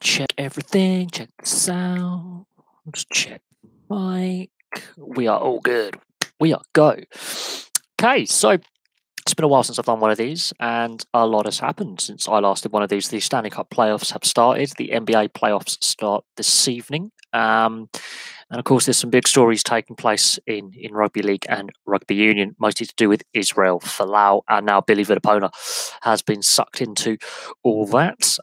Check everything, check the sound, check mic. We are all good. We are go. Okay, so it's been a while since I've done one of these, and a lot has happened since I last did one of these. The Stanley Cup playoffs have started. The NBA playoffs start this evening. And of course, there's some big stories taking place in rugby league and rugby union, mostly to do with Israel Folau, and now Billy Vunipola has been sucked into all that.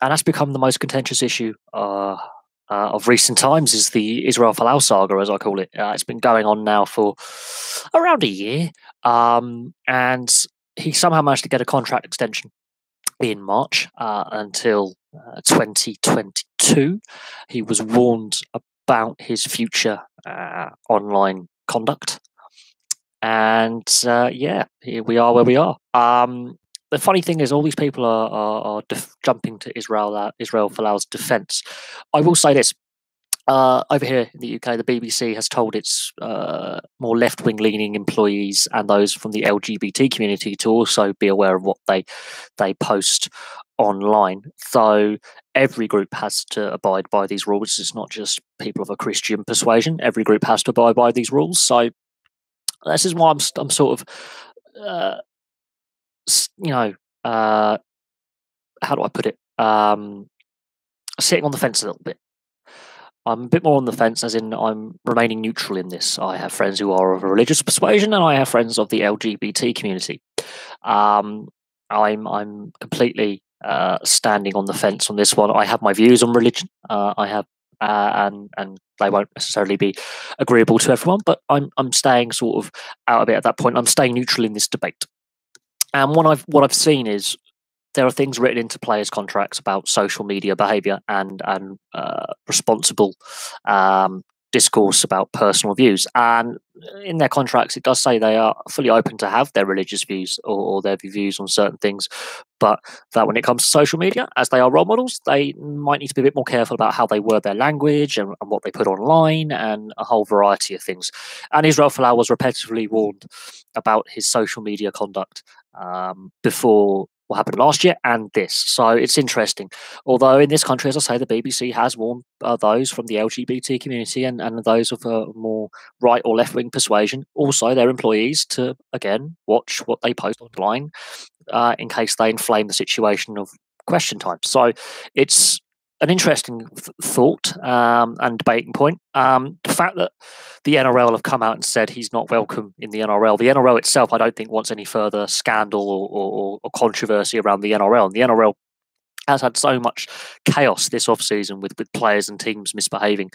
And that's become the most contentious issue of recent times, is the Israel Folau saga, as I call it. It's been going on now for around a year, and he somehow managed to get a contract extension in March until 2022. He was warned about his future online conduct. And yeah, here we are where we are. The funny thing is, all these people are jumping to Israel Folau's defence. I will say this. Over here in the UK, the BBC has told its more left-wing leaning employees and those from the LGBT community to also be aware of what they post online. So every group has to abide by these rules. It's not just people of a Christian persuasion. Every group has to abide by these rules. So this is why I'm sort of, how do I put it? Sitting on the fence a little bit. I'm a bit more on the fence, as in I'm remaining neutral in this. I have friends who are of a religious persuasion, and I have friends of the LGBT community. I'm completely standing on the fence on this one. I have my views on religion. I have, and they won't necessarily be agreeable to everyone. But I'm staying sort of out of it at that point. I'm staying neutral in this debate. And what I've seen is, there are things written into players' contracts about social media behaviour and responsible discourse about personal views. And in their contracts, it does say they are fully open to have their religious views or their views on certain things, but that when it comes to social media, as they are role models, they might need to be a bit more careful about how they word their language and what they put online, and a whole variety of things. And Israel Folau was repetitively warned about his social media conduct before what happened last year and this. So it's interesting. Although in this country, as I say, the BBC has warned those from the LGBT community and those of a more right or left wing persuasion, also their employees, to again watch what they post online in case they inflame the situation of question time. So it's an interesting thought and debating point. The fact that the NRL have come out and said he's not welcome in the NRL. The NRL itself, I don't think, wants any further scandal or controversy around the NRL. And the NRL has had so much chaos this off-season with players and teams misbehaving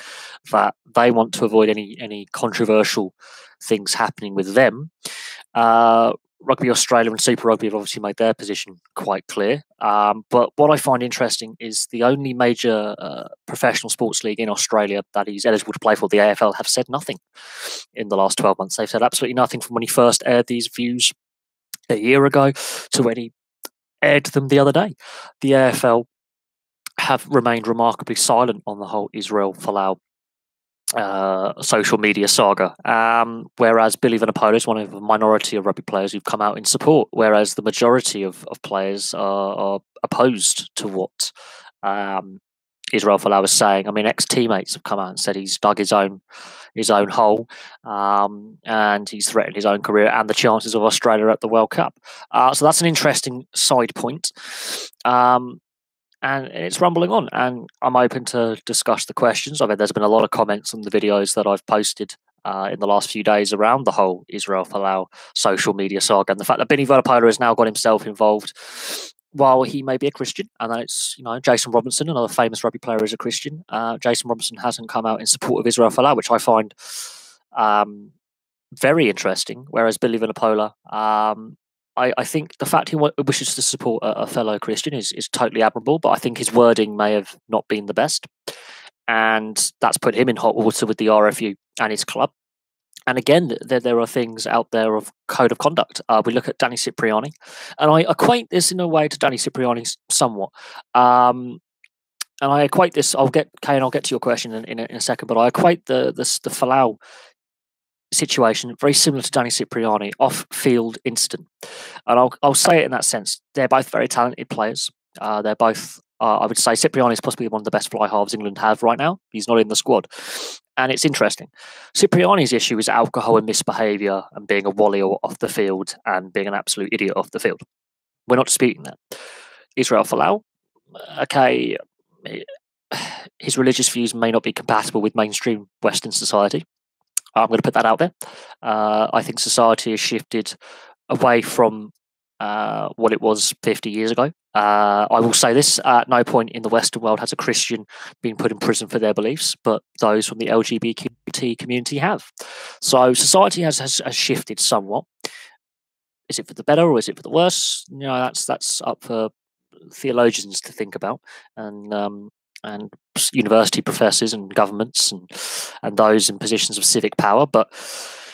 that they want to avoid any controversial things happening with them. Rugby Australia and Super Rugby have obviously made their position quite clear. But what I find interesting is the only major professional sports league in Australia that he's eligible to play for, the AFL, have said nothing in the last 12 months. They've said absolutely nothing from when he first aired these views a year ago to when he aired them the other day. The AFL have remained remarkably silent on the whole Israel Folau social media saga, whereas Billy Vunipola is one of a minority of rugby players who've come out in support, whereas the majority of players are opposed to what Israel Folau was saying. I mean, ex-teammates have come out and said he's dug his own hole, and he's threatened his own career and the chances of Australia at the World Cup. So that's an interesting side point. And it's rumbling on, and I'm open to discuss the questions. I mean, there's been a lot of comments on the videos that I've posted in the last few days around the whole Israel Folau social media saga, and the fact that Billy Vunipola has now got himself involved, while he may be a Christian, and then it's, Jason Robinson, another famous rugby player, is a Christian. Jason Robinson hasn't come out in support of Israel Folau, which I find very interesting, whereas Billy Vunipola, I think the fact he wishes to support a fellow Christian is totally admirable, but I think his wording may have not been the best. And that's put him in hot water with the RFU and his club. And again, there are things out there of code of conduct. We look at Danny Cipriani, and I equate this in a way to Danny Cipriani somewhat. And I equate this, I'll get to your question in a second, but I equate the Folau situation very similar to Danny Cipriani off-field incident, and I'll say it in that sense. They're both very talented players. They're both I would say Cipriani is possibly one of the best fly halves England have right now. He's not in the squad. And it's interesting. Cipriani's issue is alcohol and misbehaviour and being a wally off the field and being an absolute idiot off the field. We're not disputing that. Israel Folau, okay, his religious views may not be compatible with mainstream Western society. I'm going to put that out there. I think society has shifted away from what it was 50 years ago. I will say this, at no point in the Western world has a Christian been put in prison for their beliefs, but those from the LGBT community have. So society has shifted somewhat. Is it for the better or is it for the worse? You know, that's up for theologians to think about, and university professors and governments and those in positions of civic power. But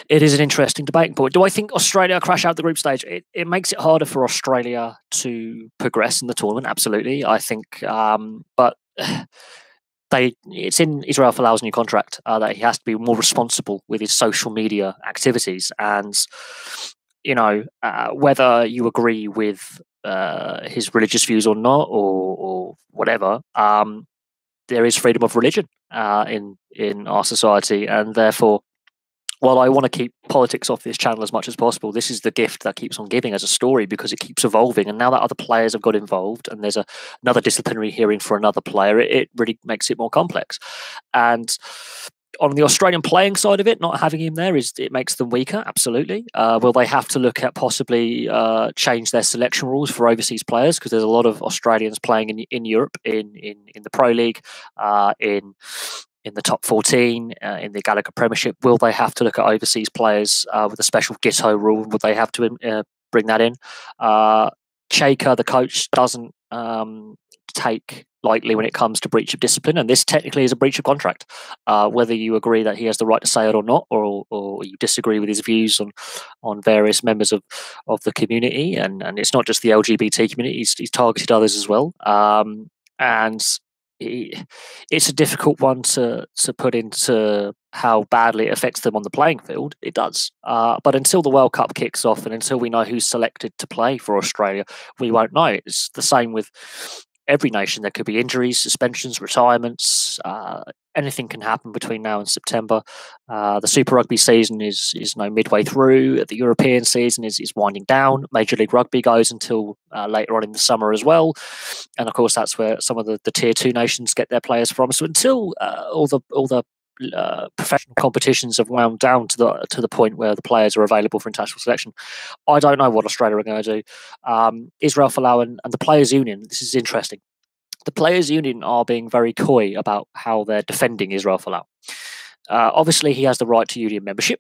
it is an interesting debate point. Do I think Australia crash out the group stage? It makes it harder for Australia to progress in the tournament. Absolutely, I think. But it's in Israel Folau's new contract that he has to be more responsible with his social media activities, and you know, whether you agree with his religious views or not, or whatever, there is freedom of religion in our society, and therefore, while I want to keep politics off this channel as much as possible, this is the gift that keeps on giving as a story because it keeps evolving. And now that other players have got involved, and there's another disciplinary hearing for another player, it really makes it more complex. And on the Australian playing side of it, not having him there it makes them weaker. Absolutely. Will they have to look at possibly change their selection rules for overseas players? Because there's a lot of Australians playing in Europe, in the Pro League, in the top 14, in the Gallagher Premiership. Will they have to look at overseas players with a special Giteau rule? Would they have to bring that in? Chayka, the coach, doesn't take lightly when it comes to breach of discipline, and this technically is a breach of contract. Whether you agree that he has the right to say it or not, or you disagree with his views on various members of the community, and it's not just the LGBT community, he's targeted others as well. And it's a difficult one to put into how badly it affects them on the playing field. It does. But until the World Cup kicks off and until we know who's selected to play for Australia, we won't know. It's the same with every nation. There could be injuries, suspensions, retirements. Anything can happen between now and September. The Super Rugby season is midway through. The European season is winding down. Major League Rugby goes until later on in the summer as well. And of course, that's where some of the tier 2 nations get their players from. So until all the professional competitions have wound down to the point where the players are available for international selection, I don't know what Australia are going to do. Israel Folau and the Players Union, this is interesting. The Players Union are being very coy about how they're defending Israel Folau. Obviously, he has the right to union membership,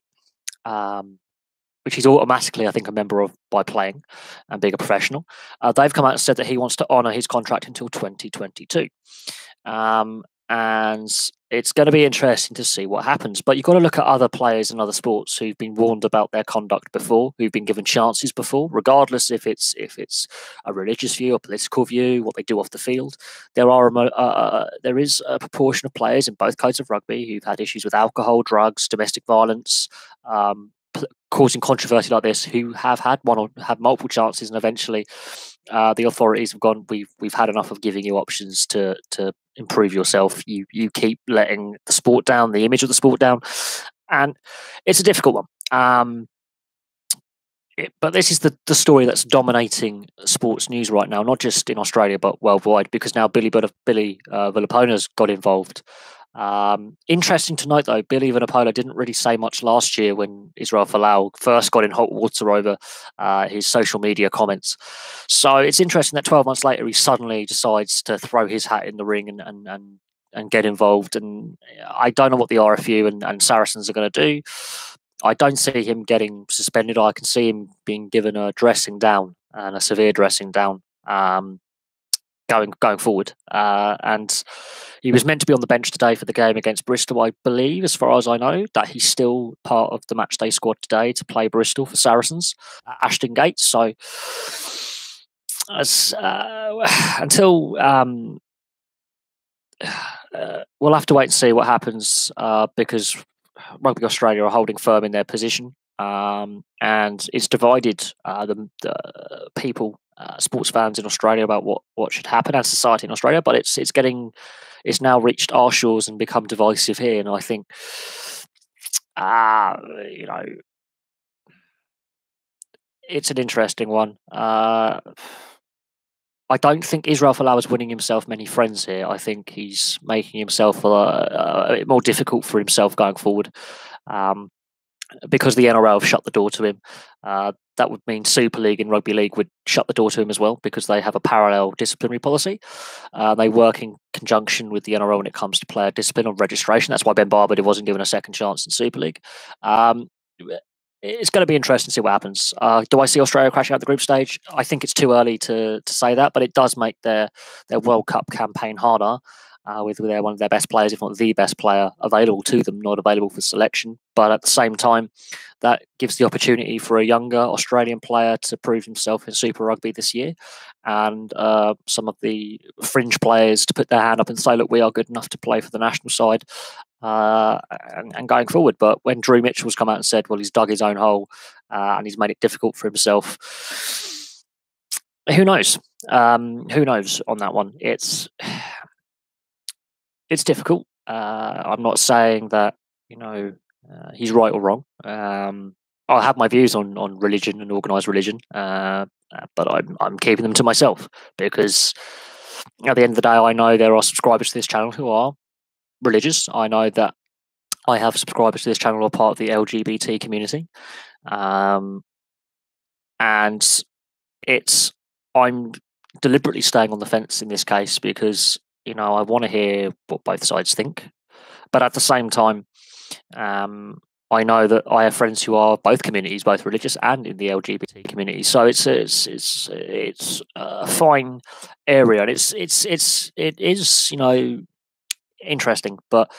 which he's automatically, I think, a member of by playing and being a professional. They've come out and said that he wants to honour his contract until 2022. And it's going to be interesting to see what happens. But you've got to look at other players in other sports who've been warned about their conduct before, who've been given chances before, regardless if it's a religious view or political view, what they do off the field. There is a proportion of players in both codes of rugby who've had issues with alcohol, drugs, domestic violence, causing controversy like this, who have had one or have multiple chances, and eventually the authorities have gone, we've had enough of giving you options to improve yourself. You keep letting the sport down, the image of the sport down, and it's a difficult one. But this is the story that's dominating sports news right now, not just in Australia but worldwide, because now Billy Vunipoła's got involved. Interesting to note, though, Billy Vunipoła didn't really say much last year when Israel Folau first got in hot water over his social media comments. So it's interesting that 12 months later he suddenly decides to throw his hat in the ring and get involved. And I don't know what the RFU and Saracens are going to do. I don't see him getting suspended. I can see him being given a dressing down, and a severe dressing down, going forward. And he was meant to be on the bench today for the game against Bristol, I believe, as far as I know, that he's still part of the matchday squad today to play Bristol for Saracens at Ashton Gate. So until we'll have to wait and see what happens, because Rugby Australia are holding firm in their position. and it's divided the people, sports fans in Australia, about what should happen as society in Australia. But it's now reached our shores and become divisive here, and I think, uh, you know, it's an interesting one. I don't think Israel Folau is winning himself many friends here. I think he's making himself a bit more difficult for himself going forward, because the NRL have shut the door to him. That would mean Super League and Rugby League would shut the door to him as well, because they have a parallel disciplinary policy. They work in conjunction with the NRL when it comes to player discipline or registration. That's why Ben Barber wasn't given a second chance in Super League. It's going to be interesting to see what happens. Do I see Australia crashing out the group stage? I think it's too early to say that, but it does make their World Cup campaign harder, with one of their best players, if not the best player available to them, not available for selection. But at the same time, that gives the opportunity for a younger Australian player to prove himself in Super Rugby this year, and some of the fringe players to put their hand up and say, look, we are good enough to play for the national side. And going forward. But when Drew Mitchell's come out and said, well, he's dug his own hole, and he's made it difficult for himself, who knows? Who knows on that one? It's difficult. I'm not saying that he's right or wrong. I have my views on religion and organised religion, but I'm keeping them to myself, because at the end of the day, I know there are subscribers to this channel who are religious. I know that I have subscribers to this channel who are part of the LGBT community, and I'm deliberately staying on the fence in this case, because I want to hear what both sides think, but at the same time, I know that I have friends who are both communities, both religious and in the LGBT community. So it's a fine area, and it is interesting, but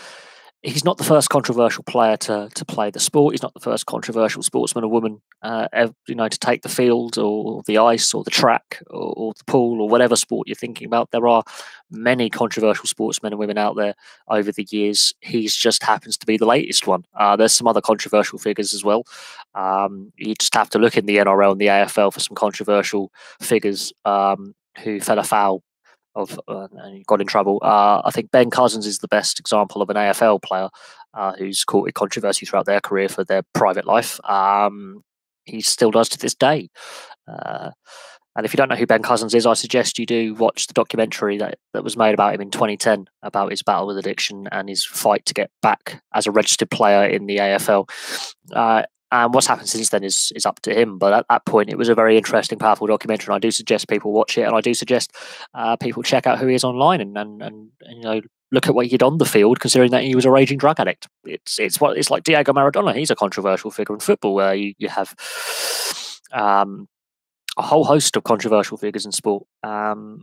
he's not the first controversial player to play the sport. He's not the first controversial sportsman or woman, to take the field or the ice or the track or the pool or whatever sport you're thinking about. There are many controversial sportsmen and women out there over the years. He's just happens to be the latest one. There's some other controversial figures as well. You just have to look in the NRL and the AFL for some controversial figures who fell afoul of and got in trouble. I think Ben Cousins is the best example of an AFL player who's courted controversy throughout their career for their private life. He still does to this day. And if you don't know who Ben Cousins is, I suggest you do watch the documentary that was made about him in 2010 about his battle with addiction and his fight to get back as a registered player in the AFL. And what's happened since then is up to him. But at that point, it was a very interesting, powerful documentary. And I do suggest people watch it, and I do suggest people check out who he is online and look at what he did on the field, considering that he was a raging drug addict. It's like Diego Maradona. He's a controversial figure in football, where you have a whole host of controversial figures in sport. But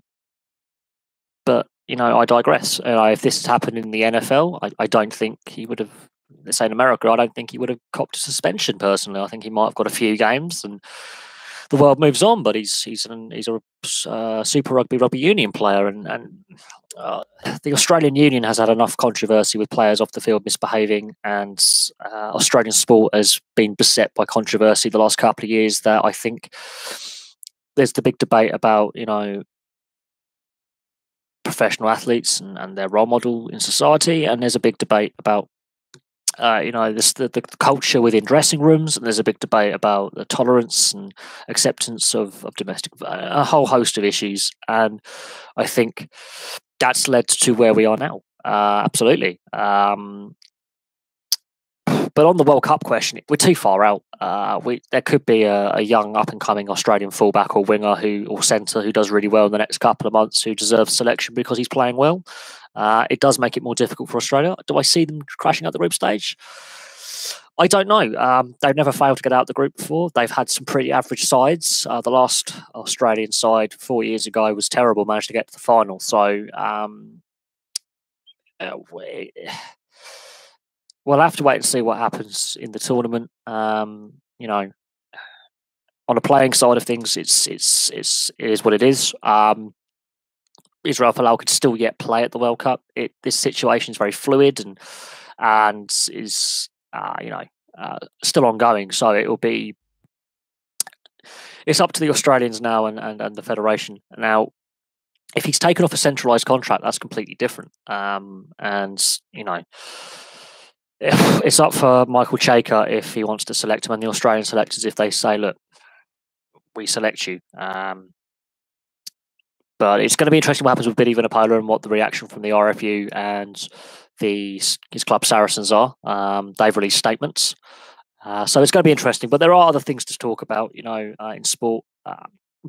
I digress. If this had happened in the NFL, I don't think he would have. Let's say in America, I don't think he would have copped a suspension personally. I think he might have got a few games, and the world moves on. But he's a Super Rugby Union player, and the Australian Union has had enough controversy with players off the field misbehaving, and Australian sport has been beset by controversy the last couple of years. That I think there's the big debate about professional athletes and their role model in society, and there's a big debate about the culture within dressing rooms, and there's a big debate about the tolerance and acceptance of domestic, a whole host of issues. And I think that's led to where we are now. Absolutely. But on the World Cup question, we're too far out. There could be a young up-and-coming Australian fullback or winger or centre who does really well in the next couple of months, who deserves selection because he's playing well. It does make it more difficult for Australia. Do I see them crashing out the group stage? I don't know. They've never failed to get out the group before. They've had some pretty average sides. The last Australian side 4 years ago was terrible, managed to get to the final. So we'll have to wait and see what happens in the tournament. On the playing side of things, it is what it is. Israel Folau could still yet play at the World Cup. This situation is very fluid and is still ongoing. So it's up to the Australians now and the federation. Now, if he's taken off a centralised contract, that's completely different. And it's up for Michael Cheika if he wants to select him, and the Australian selectors if they say, "Look, we select you." But it's going to be interesting what happens with Billy Vunipola and what the reaction from the RFU and his club Saracens are. They've released statements, so it's going to be interesting. But there are other things to talk about, in sport.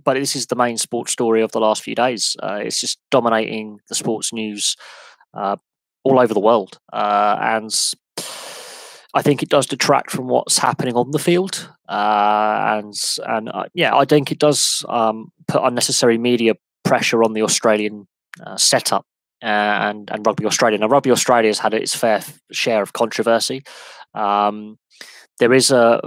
But this is the main sports story of the last few days. It's just dominating the sports news all over the world, and I think it does detract from what's happening on the field, I think it does put unnecessary media pressure on the Australian setup and Rugby Australia. Now, Rugby Australia has had its fair share of controversy. There is a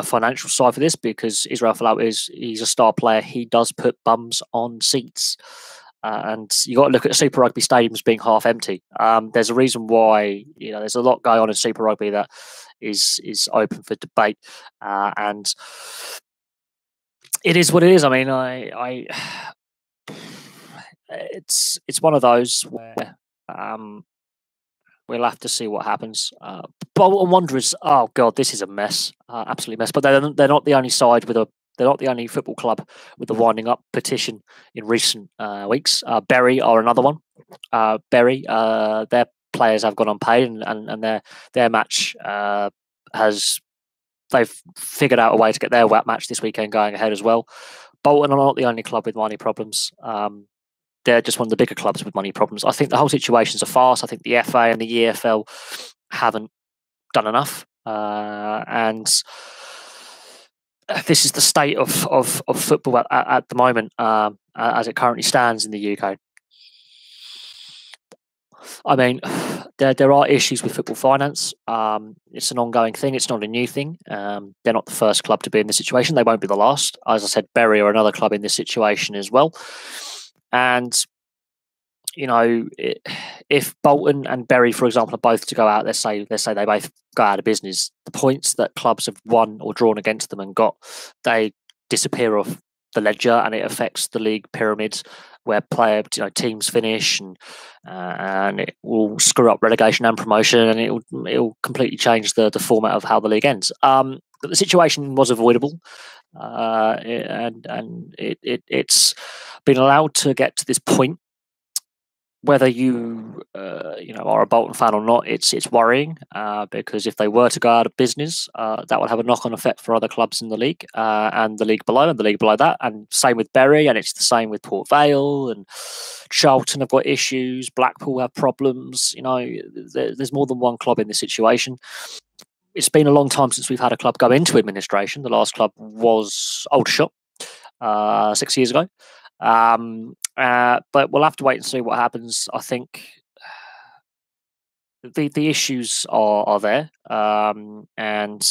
financial side for this because Israel Folau he's a star player. He does put bums on seats. And you got to look at Super Rugby stadiums being half empty. There's a reason why there's a lot going on in Super Rugby that is open for debate, and it is what it is. I mean, it's one of those where we'll have to see what happens. Bolton Wanderers, oh god, this is a mess, absolute mess. But they're not the only side they're not the only football club with the winding up petition in recent weeks. Bury are another one. Bury, their players have gone unpaid, and their match they've figured out a way to get their match this weekend going ahead as well. Bolton are not the only club with money problems. They're just one of the bigger clubs with money problems. I think the whole situation's a farce. I think the FA and the EFL haven't done enough, and this is the state of football at the moment, as it currently stands in the UK. I mean, there are issues with football finance. It's an ongoing thing. It's not a new thing. They're not the first club to be in this situation. They won't be the last. As I said, Bury are another club in this situation as well. And if Bolton and Bury, for example, are both to go out, let's say they both go out of business, the points that clubs have won or drawn against them and got, they disappear off the ledger, and it affects the league pyramids where teams finish, and it will screw up relegation and promotion, and it'll completely change the format of how the league ends. But the situation was avoidable, and it's been allowed to get to this point. Whether you are a Bolton fan or not, it's worrying because if they were to go out of business, that would have a knock-on effect for other clubs in the league and the league below and the league below that, and same with Bury, and it's the same with Port Vale, and Charlton have got issues, Blackpool have problems. There's more than one club in this situation. It's been a long time since we've had a club go into administration. The last club was Aldershot 6 years ago. But we'll have to wait and see what happens. I think the issues are there, and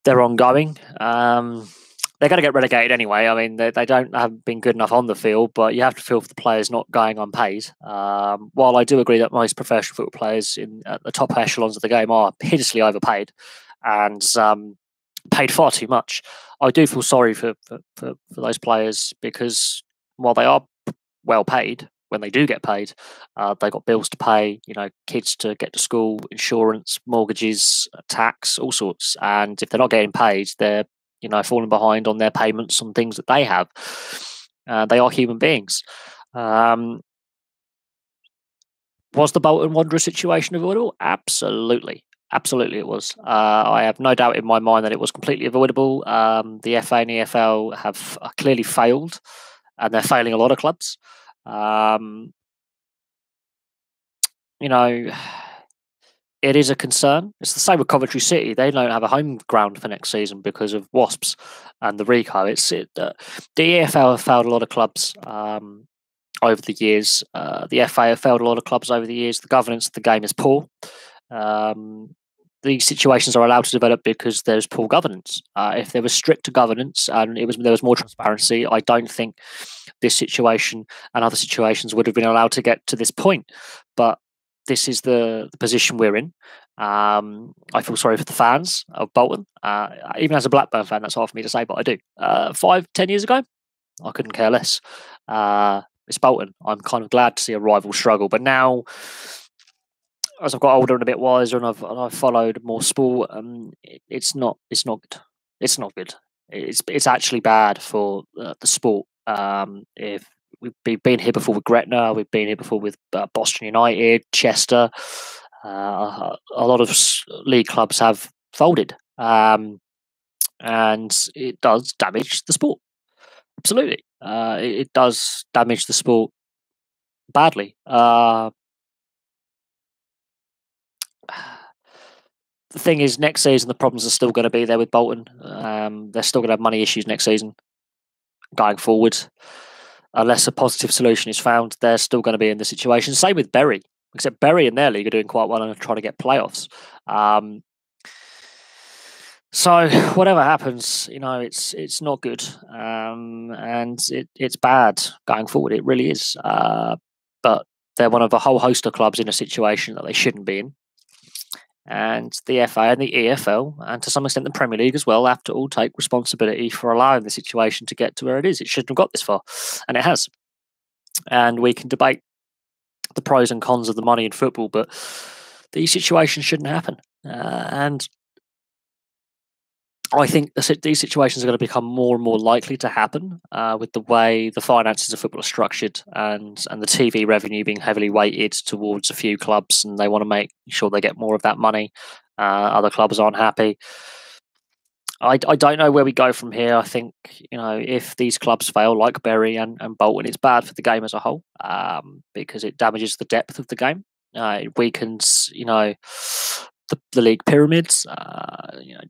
they're ongoing. They're going to get relegated anyway. I mean, they haven't been good enough on the field, but you have to feel for the players not going unpaid. While I do agree that most professional football players at the top echelons of the game are hideously overpaid and paid far too much, I do feel sorry for those players because while they are well paid, when they do get paid, they've got bills to pay, kids to get to school, insurance, mortgages, tax, all sorts. And if they're not getting paid, they're falling behind on their payments on things that they have. They are human beings. Was the Bolton Wanderers situation avoidable? Absolutely. Absolutely, it was. I have no doubt in my mind that it was completely avoidable. The FA and EFL have clearly failed, and they're failing a lot of clubs. It is a concern. It's the same with Coventry City. They don't have a home ground for next season because of Wasps and the RICO. The EFL have failed a lot of clubs over the years. The FA have failed a lot of clubs over the years. The governance of the game is poor. These situations are allowed to develop because there's poor governance. If there was stricter governance and there was more transparency, I don't think this situation and other situations would have been allowed to get to this point. But this is the position we're in. I feel sorry for the fans of Bolton. Even as a Blackburn fan, that's hard for me to say, but I do. 5, 10 years ago, I couldn't care less. It's Bolton. I'm kind of glad to see a rival struggle, but now, as I've got older and a bit wiser, and I've followed more sport, it's not good. It's not good. It's actually bad for the sport. If we've been here before with Gretna, we've been here before with Boston United, Chester. A lot of league clubs have folded, and it does damage the sport. Absolutely, it does damage the sport badly. The thing is, next season the problems are still going to be there with Bolton. They're still going to have money issues next season. Going forward, unless a positive solution is found, they're still going to be in the situation. Same with Bury, except Bury in their league are doing quite well and are trying to get playoffs. So whatever happens, it's not good, and it's bad going forward. It really is. But they're one of a whole host of clubs in a situation that they shouldn't be in. And the FA and the EFL, and to some extent the Premier League as well, have to all take responsibility for allowing the situation to get to where it is. It shouldn't have got this far, and it has. And we can debate the pros and cons of the money in football, but these situations shouldn't happen. And I think these situations are going to become more and more likely to happen with the way the finances of football are structured, and the TV revenue being heavily weighted towards a few clubs, and they want to make sure they get more of that money. Other clubs aren't happy. I don't know where we go from here. I think, if these clubs fail, like Bury and Bolton, it's bad for the game as a whole, because it damages the depth of the game. It weakens, the league pyramids,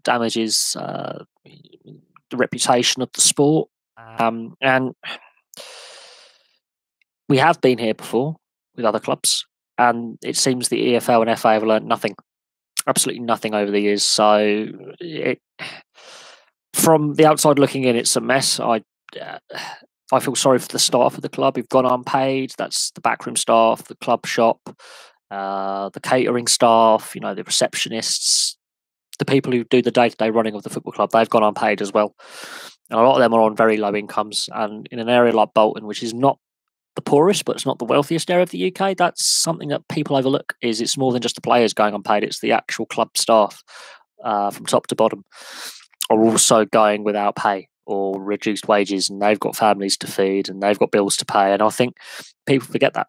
damages the reputation of the sport. And we have been here before with other clubs, and it seems the EFL and FA have learned nothing, absolutely nothing over the years. So from the outside looking in, it's a mess. I feel sorry for the staff of the club who've gone unpaid. That's the backroom staff, the club shop, the catering staff, the receptionists, the people who do the day-to-day running of the football club. They've gone unpaid as well. And a lot of them are on very low incomes. And in an area like Bolton, which is not the poorest, but it's not the wealthiest area of the UK, that's something that people overlook. It's more than just the players going unpaid. It's the actual club staff from top to bottom are also going without pay or reduced wages, and they've got families to feed and they've got bills to pay. And I think people forget that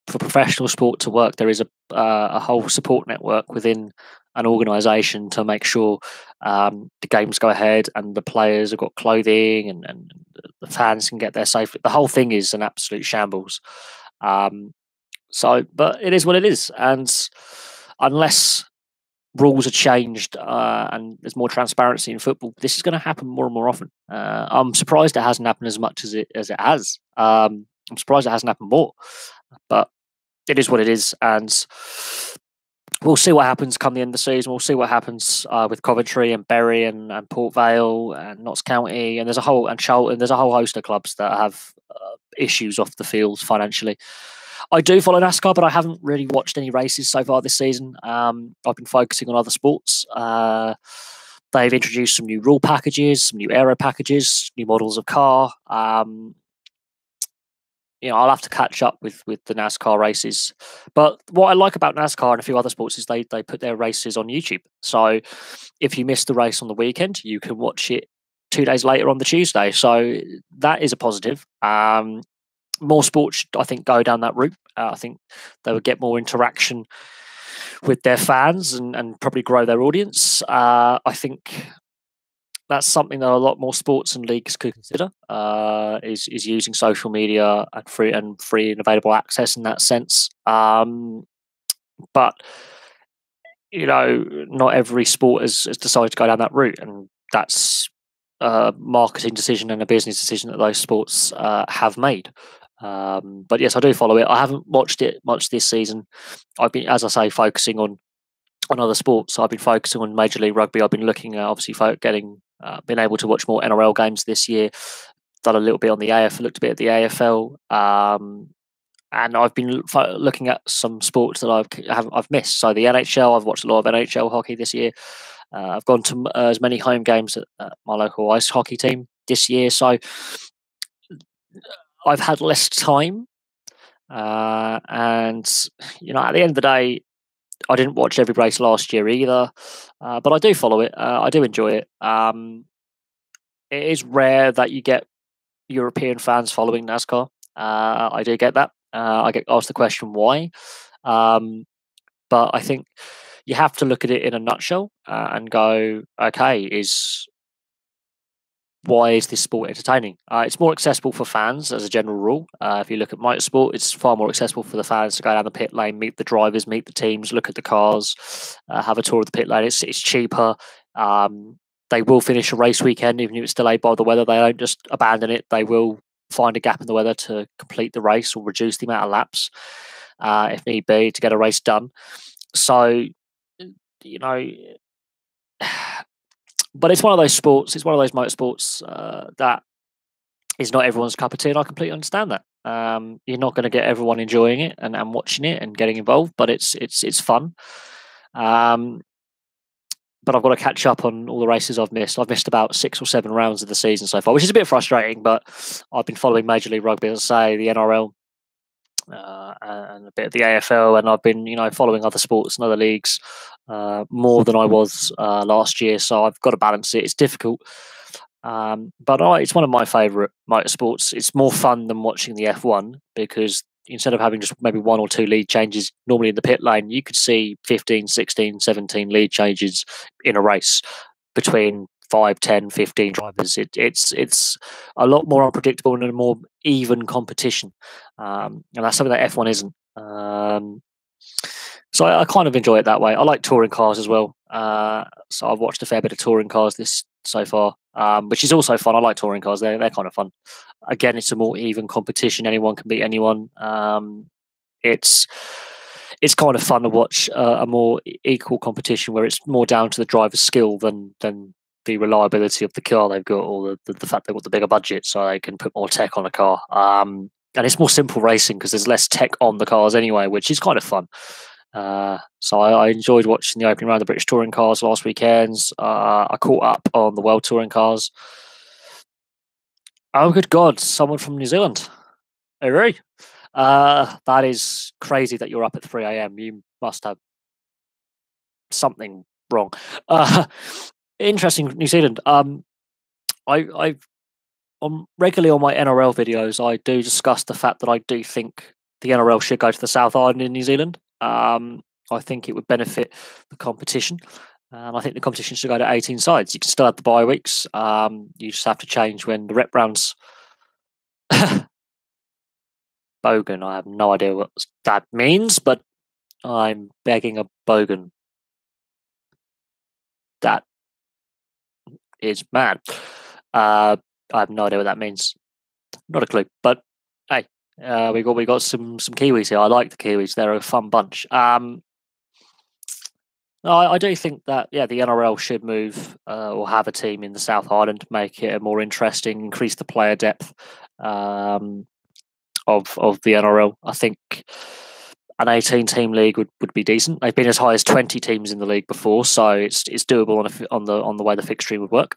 for professional sport to work, there is a whole support network within an organisation to make sure the games go ahead and the players have got clothing and the fans can get there safely. The whole thing is an absolute shambles. But it is what it is, and unless rules are changed and there's more transparency in football, this is going to happen more and more often. I'm surprised it hasn't happened as much as it has. I'm surprised it hasn't happened more, but it is what it is, and we'll see what happens come the end of the season. We'll see what happens with Coventry and Bury and Port Vale and Notts County, and Charlton. There's a whole host of clubs that have issues off the field financially. I do follow NASCAR, but I haven't really watched any races so far this season. I've been focusing on other sports. They've introduced some new rule packages, some new aero packages, new models of car. I'll have to catch up with the NASCAR races. But what I like about NASCAR and a few other sports is they put their races on YouTube. So if you miss the race on the weekend, you can watch it 2 days later on the Tuesday. So that is a positive. More sports should, I think, go down that route. I think they would get more interaction with their fans and probably grow their audience. I think that's something that a lot more sports and leagues could consider, is using social media and free and available access in that sense. But not every sport has decided to go down that route, and that's a marketing decision and a business decision that those sports have made. But yes, I do follow it. I haven't watched it much this season. I've been, as I say, focusing on other sports. I've been focusing on Major League Rugby. I've been looking at obviously been able to watch more NRL games this year. Done a little bit on the AFL, looked a bit at the AFL. and I've been looking at some sports that I've missed. So the NHL, I've watched a lot of NHL hockey this year. I've gone to as many home games at my local ice hockey team this year. So I've had less time, and at the end of the day, I didn't watch every race last year either, but I do follow it. I do enjoy it. It is rare that you get European fans following NASCAR. I do get that. I get asked the question why, but I think you have to look at it in a nutshell and go, okay, why is this sport entertaining? It's more accessible for fans as a general rule. If you look at motorsport, it's far more accessible for the fans to go down the pit lane, meet the drivers, meet the teams, look at the cars, have a tour of the pit lane. It's cheaper. They will finish a race weekend, even if it's delayed by the weather. They don't just abandon it. They will find a gap in the weather to complete the race or reduce the amount of laps, if need be, to get a race done. So, but it's one of those sports, it's one of those motorsports that is not everyone's cup of tea, and I completely understand that. You're not going to get everyone enjoying it and watching it and getting involved, but it's fun. But I've got to catch up on all the races I've missed. I've missed about 6 or 7 rounds of the season so far, which is a bit frustrating, but I've been following Major League Rugby, as I say, the NRL, and a bit of the AFL, and I've been, following other sports and other leagues more than I was last year. So I've got to balance it. It's difficult, but it's one of my favourite motorsports. It's more fun than watching the F1 because instead of having just maybe 1 or 2 lead changes normally in the pit lane, you could see 15, 16, 17 lead changes in a race between 5, 10, 15 drivers. It's a lot more unpredictable and a more even competition, and that's something that F1 isn't. So I kind of enjoy it that way. I like touring cars as well, so I've watched a fair bit of touring cars this so far, which is also fun. I like touring cars; they're kind of fun. Again, it's a more even competition. Anyone can beat anyone. It's kind of fun to watch a more equal competition where it's more down to the driver's skill than the reliability of the car they've got, or the fact they've got the bigger budget so they can put more tech on a car. And it's more simple racing because there's less tech on the cars anyway, which is kind of fun. So I enjoyed watching the opening round of the British Touring Cars last weekends. I caught up on the World Touring Cars. Oh, good God, someone from New Zealand. Hooray. That is crazy that you're up at 3 a.m. You must have something wrong. Interesting, New Zealand. I regularly on my NRL videos, I do discuss the fact that I do think the NRL should go to the South Island in New Zealand. I think it would benefit the competition. I think the competition should go to 18 sides. You can still have the bye weeks. You just have to change when the rep rounds. Bogan. I have no idea what that means, but I'm begging a bogan. That is mad. I have no idea what that means. Not a clue. But hey, we got some Kiwis here. I like the Kiwis. They're a fun bunch. I do think that the NRL should move or have a team in the South Island to make it more interesting, increase the player depth of the NRL. I think an 18-team league would be decent. They've been as high as 20 teams in the league before, so it's doable on the way the fixturing would work.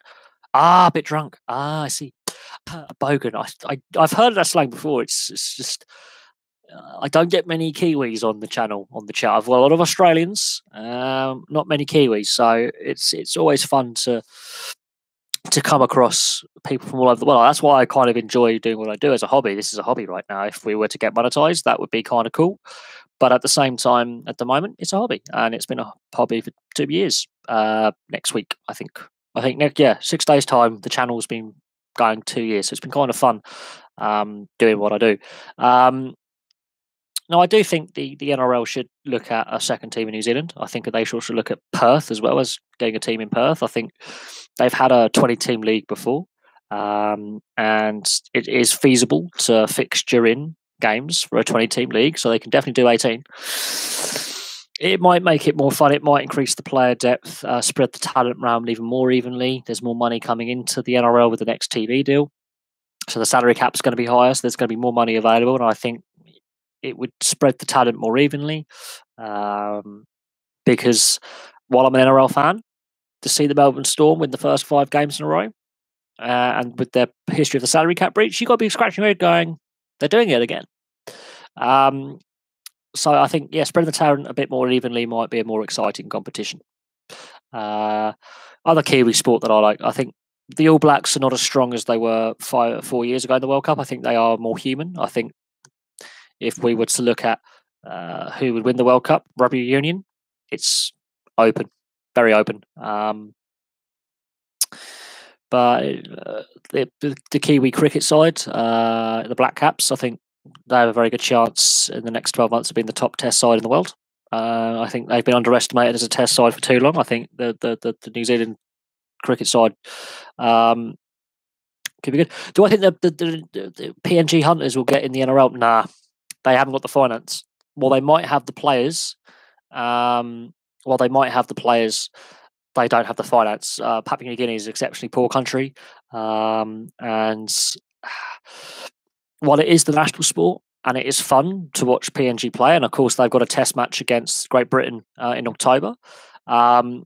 A bit drunk. I see. A bogan. I've heard that slang before. It's just. I don't get many Kiwis on the channel, on the chat. I've got a lot of Australians, not many Kiwis. So it's always fun to come across people from all over the world. That's why I kind of enjoy doing what I do as a hobby. This is a hobby right now. If we were to get monetized, that would be kind of cool. But at the same time, at the moment, it's a hobby, and it's been a hobby for 2 years. Next week, I think 6 days time, the channel's been going 2 years. So it's been kind of fun doing what I do. No, I do think the NRL should look at a second team in New Zealand. I think they should also look at Perth as well as getting a team in Perth. I think they've had a 20-team league before, and it is feasible to fixture in games for a 20-team league, so they can definitely do 18. It might make it more fun. It might increase the player depth, spread the talent around even more evenly. There's more money coming into the NRL with the next TV deal, so the salary cap is going to be higher, so there's going to be more money available, and I think it would spread the talent more evenly. Because while I'm an NRL fan, to see the Melbourne Storm win the first 5 games in a row, and with their history of the salary cap breach, you've got to be scratching your head going, they're doing it again. So I think, spreading the talent a bit more evenly might be a more exciting competition. Other Kiwi sport that I like, I think the All Blacks are not as strong as they were 4 years ago in the World Cup. I think they are more human. I think if we were to look at who would win the World Cup, rugby union, it's open, very open. But the Kiwi cricket side, the Black Caps, I think they have a very good chance in the next 12 months of being the top Test side in the world. I think they've been underestimated as a Test side for too long. I think the New Zealand cricket side could be good. Do I think the PNG Hunters will get in the NRL? Nah, they haven't got the finance. Well, they might have the players. They don't have the finance. Papua New Guinea is an exceptionally poor country, and while it is the national sport and it is fun to watch PNG play, and of course they've got a Test match against Great Britain in October, the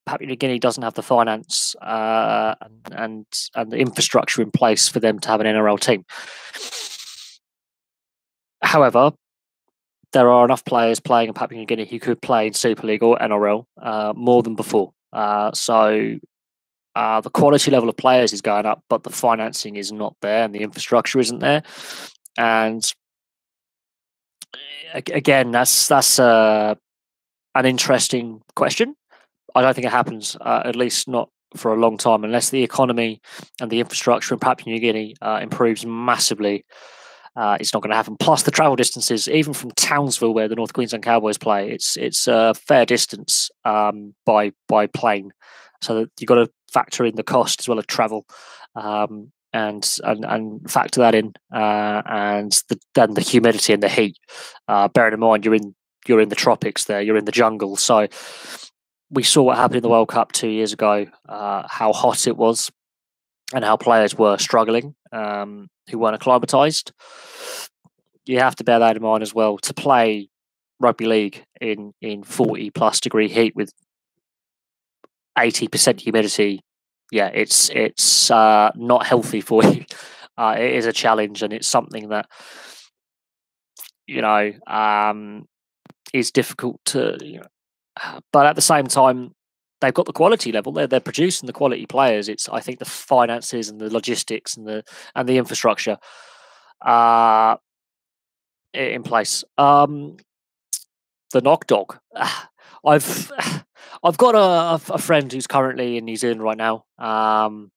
Papua New Guinea doesn't have the finance and the infrastructure in place for them to have an NRL team. However, there are enough players playing in Papua New Guinea who could play in Super League or NRL more than before. So the quality level of players is going up, but the financing is not there and the infrastructure isn't there. And again, that's an interesting question. I don't think it happens, at least not for a long time, unless the economy and the infrastructure in Papua New Guinea improves massively. It's not going to happen. Plus, the travel distances, even from Townsville, where the North Queensland Cowboys play, it's a fair distance by plane. So that you've got to factor in the cost as well as travel, and factor that in, and the humidity and the heat. Bearing in mind you're in the tropics there, you're in the jungle. So we saw what happened in the World Cup 2 years ago, how hot it was, and how players were struggling, who weren't acclimatised. You have to bear that in mind as well. To play rugby league in 40 plus degree heat with 80% humidity, it's not healthy for you. It is a challenge, and it's something that is difficult to. But at the same time, they've got the quality level. They're producing the quality players. It's, I think, the finances and the logistics and the infrastructure in place. The knock dog. I've got a friend who's currently in New Zealand right now. From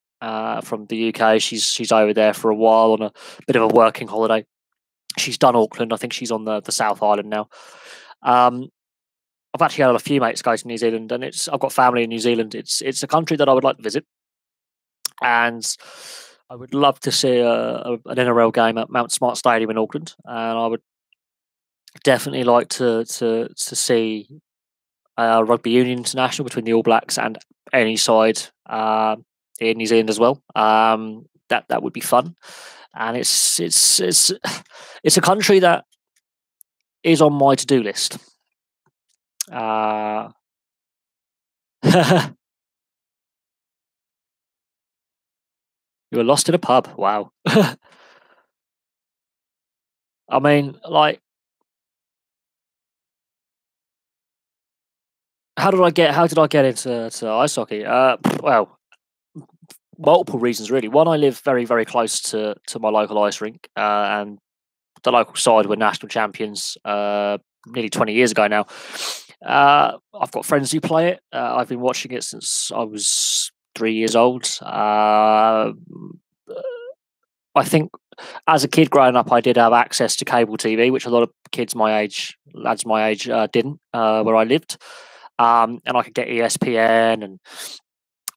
the UK. She's over there for a while on a bit of a working holiday. She's done Auckland. I think she's on the South Island now. I've actually had a few mates go to New Zealand, and I've got family in New Zealand. It's a country that I would like to visit, and I would love to see an NRL game at Mount Smart Stadium in Auckland, and I would definitely like to see rugby union international between the All Blacks and any side in New Zealand as well. That would be fun, and it's a country that is on my to-do list. You were lost in a pub. Wow. I mean, like, how did I get into ice hockey? Well, multiple reasons really. One, I live very, very close to my local ice rink, and the local side were national champions nearly 20 years ago now. I've got friends who play it. I've been watching it since I was 3 years old. I think as a kid growing up, I did have access to cable TV, which a lot of lads my age, didn't, where I lived. And I could get ESPN and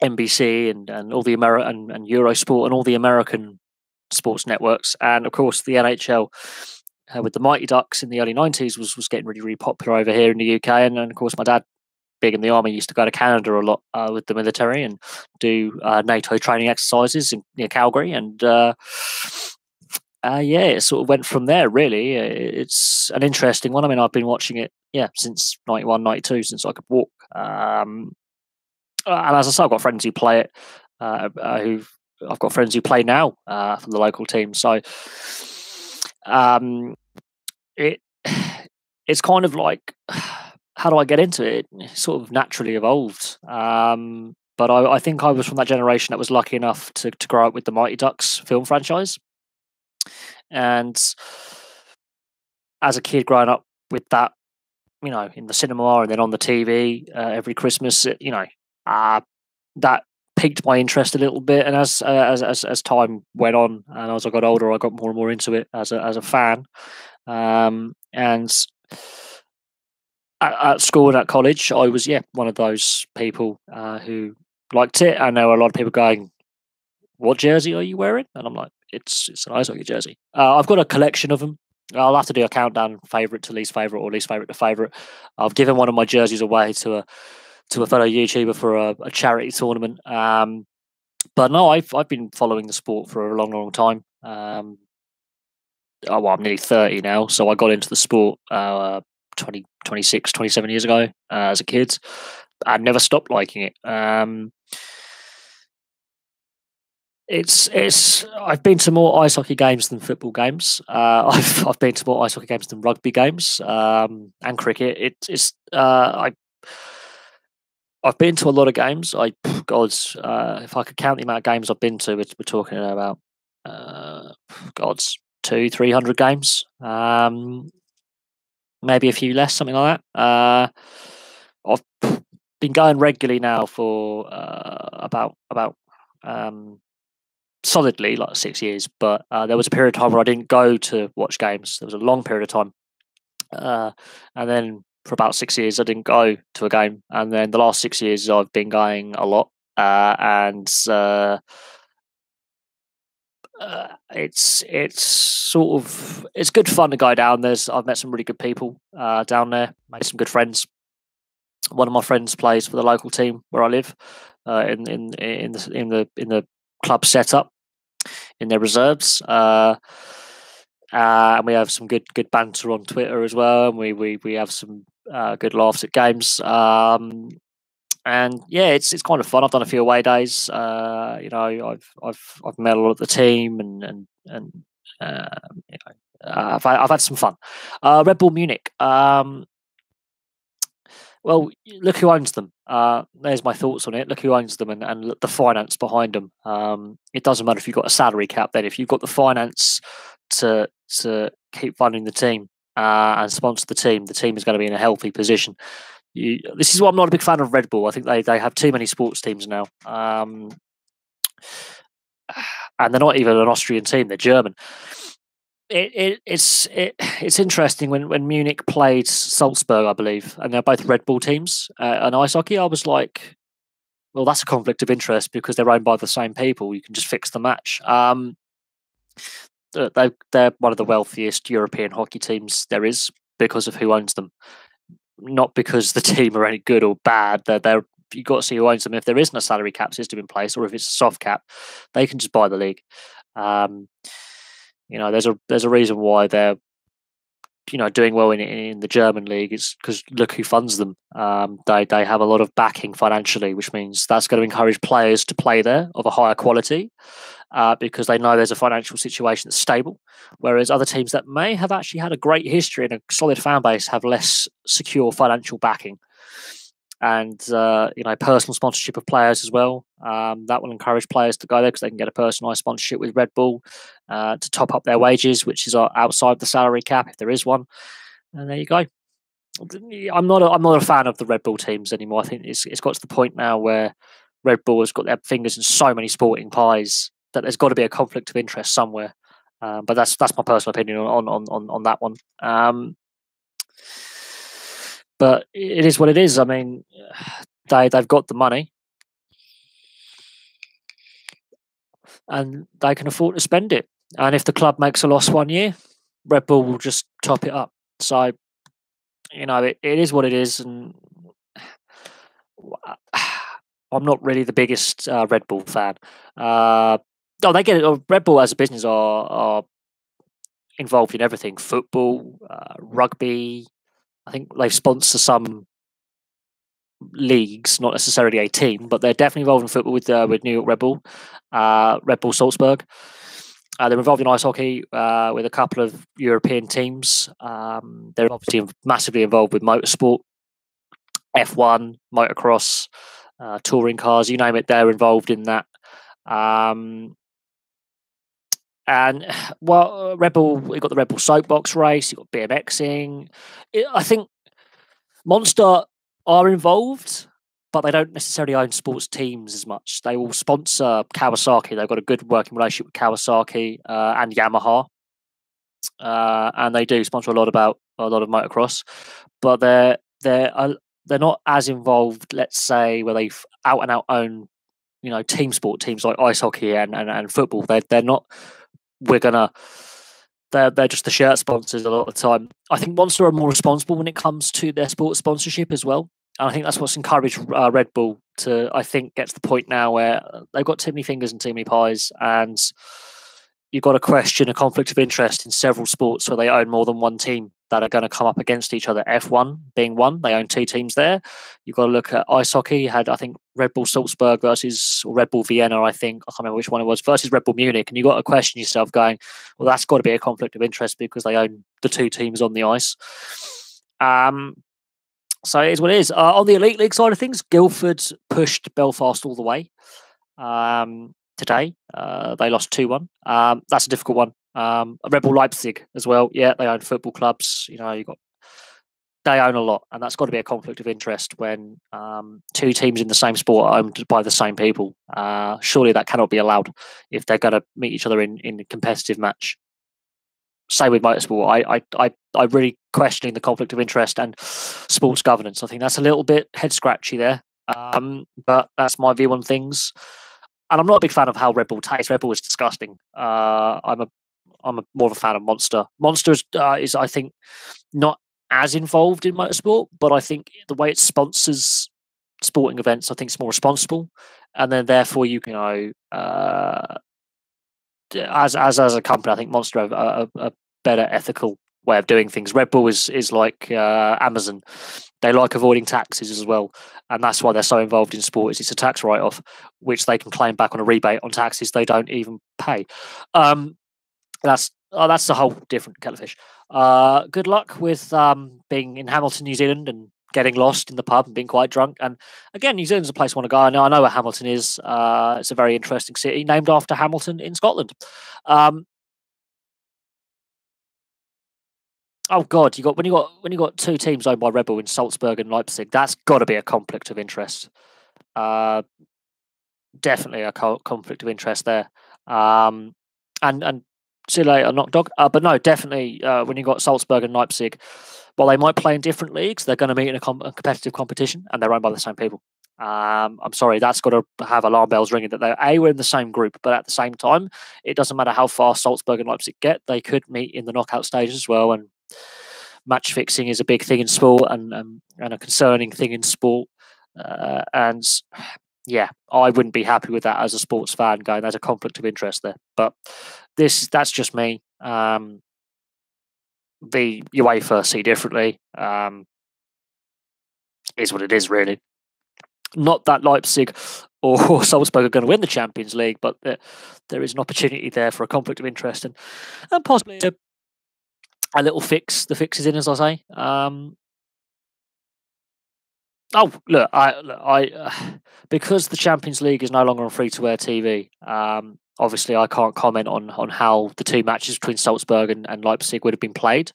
NBC and all the American and Eurosport and all the American sports networks, and of course the NHL with the Mighty Ducks in the early 90s was getting really, really popular over here in the UK. And of course, my dad, being in the army, used to go to Canada a lot with the military and do NATO training exercises near Calgary. And Yeah, it sort of went from there. Really, it's an interesting one. I mean, I've been watching it, since 91, 92, since I could walk. And as I say, I've got friends who play it. Who I've got friends who play now for the local team. So, it it's kind of like, how do I get into it? It sort of naturally evolved. But I think I was from that generation that was lucky enough to grow up with the Mighty Ducks film franchise. And as a kid growing up with that, in the cinema and then on the TV every Christmas, that piqued my interest a little bit. And as time went on and as I got older, I got more and more into it as a fan. And at school and at college, I was one of those people who liked it. And there were a lot of people going, "What jersey are you wearing?" And I'm like, "It's an ice hockey jersey." I've got a collection of them. I'll have to do a countdown, favorite to least favorite, or least favorite to favorite. I've given one of my jerseys away to a fellow YouTuber for a charity tournament. But no, I've been following the sport for a long, long time. I'm nearly 30 now, so I got into the sport 26, 27 years ago as a kid. I never stopped liking it. I've been to more ice hockey games than football games. I've been to more ice hockey games than rugby games and cricket. I've been to a lot of games. If I could count the amount of games I've been to, we're talking about God's 200-300 games. Maybe a few less, something like that. I've been going regularly now for about solidly like 6 years, but there was a period of time where I didn't go to watch games. There was a long period of time, and then for about 6 years I didn't go to a game, and then the last 6 years I've been going a lot, and it's sort of it's good fun to go down. I've met some really good people down there, made some good friends. One of my friends plays for the local team where I live, in the club setup in their reserves. And we have some good banter on Twitter as well, and we have some good laughs at games. And it's kind of fun. I've done a few away days. I've met a lot of the team, and I've had some fun. Red Bull Munich. Well, look who owns them. There's my thoughts on it. Look who owns them, and look the finance behind them. It doesn't matter if you've got a salary cap. Then, if you've got the finance to keep funding the team and sponsor the team is going to be in a healthy position. This is why I'm not a big fan of Red Bull. I think they have too many sports teams now, and they're not even an Austrian team; they're German. It's interesting when Munich played Salzburg, I believe, and they're both Red Bull teams and ice hockey. I was like, well, that's a conflict of interest because they're owned by the same people. You can just fix the match. They're one of the wealthiest European hockey teams there is because of who owns them, not because the team are any good or bad. You've got to see who owns them. If there isn't a salary cap system in place, or if it's a soft cap, they can just buy the league. There's a reason why they're doing well in the German league. It's because look who funds them. They have a lot of backing financially, which means that's going to encourage players to play there of a higher quality because they know there's a financial situation that's stable. Whereas other teams that may have actually had a great history and a solid fan base have less secure financial backing. And personal sponsorship of players as well. That will encourage players to go there because they can get a personalised sponsorship with Red Bull to top up their wages, which is outside the salary cap if there is one. And there you go. I'm not a fan of the Red Bull teams anymore. I think it's got to the point now where Red Bull has got their fingers in so many sporting pies that there's got to be a conflict of interest somewhere. But that's my personal opinion on that one. But it is what it is. I mean, they've got the money, and they can afford to spend it. And if the club makes a loss one year, Red Bull will just top it up. So, it is what it is. And I'm not really the biggest Red Bull fan. They get it. Red Bull as a business are involved in everything: football, rugby. I think they sponsor some leagues, not necessarily a team, but they're definitely involved in football with New York Red Bull Salzburg. They're involved in ice hockey with a couple of European teams. They're obviously massively involved with motorsport, F1, motocross, touring cars, you name it, they're involved in that. And well, Red Bull, we got the Red Bull soapbox race, you got BMXing. I think Monster are involved, but they don't necessarily own sports teams as much. They will sponsor Kawasaki. They've got a good working relationship with Kawasaki and Yamaha, and they do sponsor a lot of motocross. But they're not as involved. Let's say where they've out and out own, team sport teams like ice hockey and football. They're not. They're just the shirt sponsors a lot of the time. I think Monster are more responsible when it comes to their sports sponsorship as well. And I think that's what's encouraged Red Bull to, I think, get to the point now where they've got too many fingers and too many pies. And you've got to question a conflict of interest in several sports where they own more than one team that are going to come up against each other. F1 being one, they own two teams there. You've got to look at ice hockey. You had, I think, Red Bull Salzburg versus Red Bull Vienna, I can't remember which one it was, versus Red Bull Munich. And you've got to question yourself going, well, that's got to be a conflict of interest because they own the two teams on the ice. So it is what it is. On the Elite League side of things, Guildford pushed Belfast all the way today. They lost 2-1. That's a difficult one. Red Bull Leipzig as well. Yeah, they own football clubs. They own a lot, and that's got to be a conflict of interest when two teams in the same sport are owned by the same people. Surely that cannot be allowed if they're going to meet each other in a competitive match. Same with motorsport. I really questioning the conflict of interest and sports governance. I think that's a little bit head scratchy there, but that's my view on things. And I'm not a big fan of how Red Bull tastes. Red Bull is disgusting. I'm more of a fan of Monster. Monster is I think not as involved in motorsport, but I think the way it sponsors sporting events, I think it's more responsible. And then therefore you can, as a company, I think Monster have a better ethical way of doing things. Red Bull is like Amazon. They like avoiding taxes as well, and that's why they're so involved in sport. It's a tax write-off, which they can claim back on a rebate on taxes they don't even pay. That's a whole different kettle of fish. Good luck with being in Hamilton, New Zealand, and getting lost in the pub and being quite drunk. And again, New Zealand's a place I want to go. I know where Hamilton is. It's a very interesting city, named after Hamilton in Scotland. Oh God, when you got two teams owned by Red Bull in Salzburg and Leipzig, that's got to be a conflict of interest. Definitely a conflict of interest there. And see you later, knock dog. But no, definitely when you got Salzburg and Leipzig, while they might play in different leagues, they're going to meet in a competitive competition, and they're owned by the same people. I'm sorry, that's got to have alarm bells ringing that we're in the same group, but at the same time, it doesn't matter how far Salzburg and Leipzig get, they could meet in the knockout stages as well. And match fixing is a big thing in sport and a concerning thing in sport. And yeah, I wouldn't be happy with that as a sports fan going, there's a conflict of interest there. But that's just me. The UEFA see differently. Is what it is, really. Not that Leipzig or Salzburg are going to win the Champions League, but there is an opportunity there for a conflict of interest and possibly a little fix. The fix is in, as I say. Oh, look, because the Champions League is no longer on free-to-air TV, obviously I can't comment on how the two matches between Salzburg and Leipzig would have been played,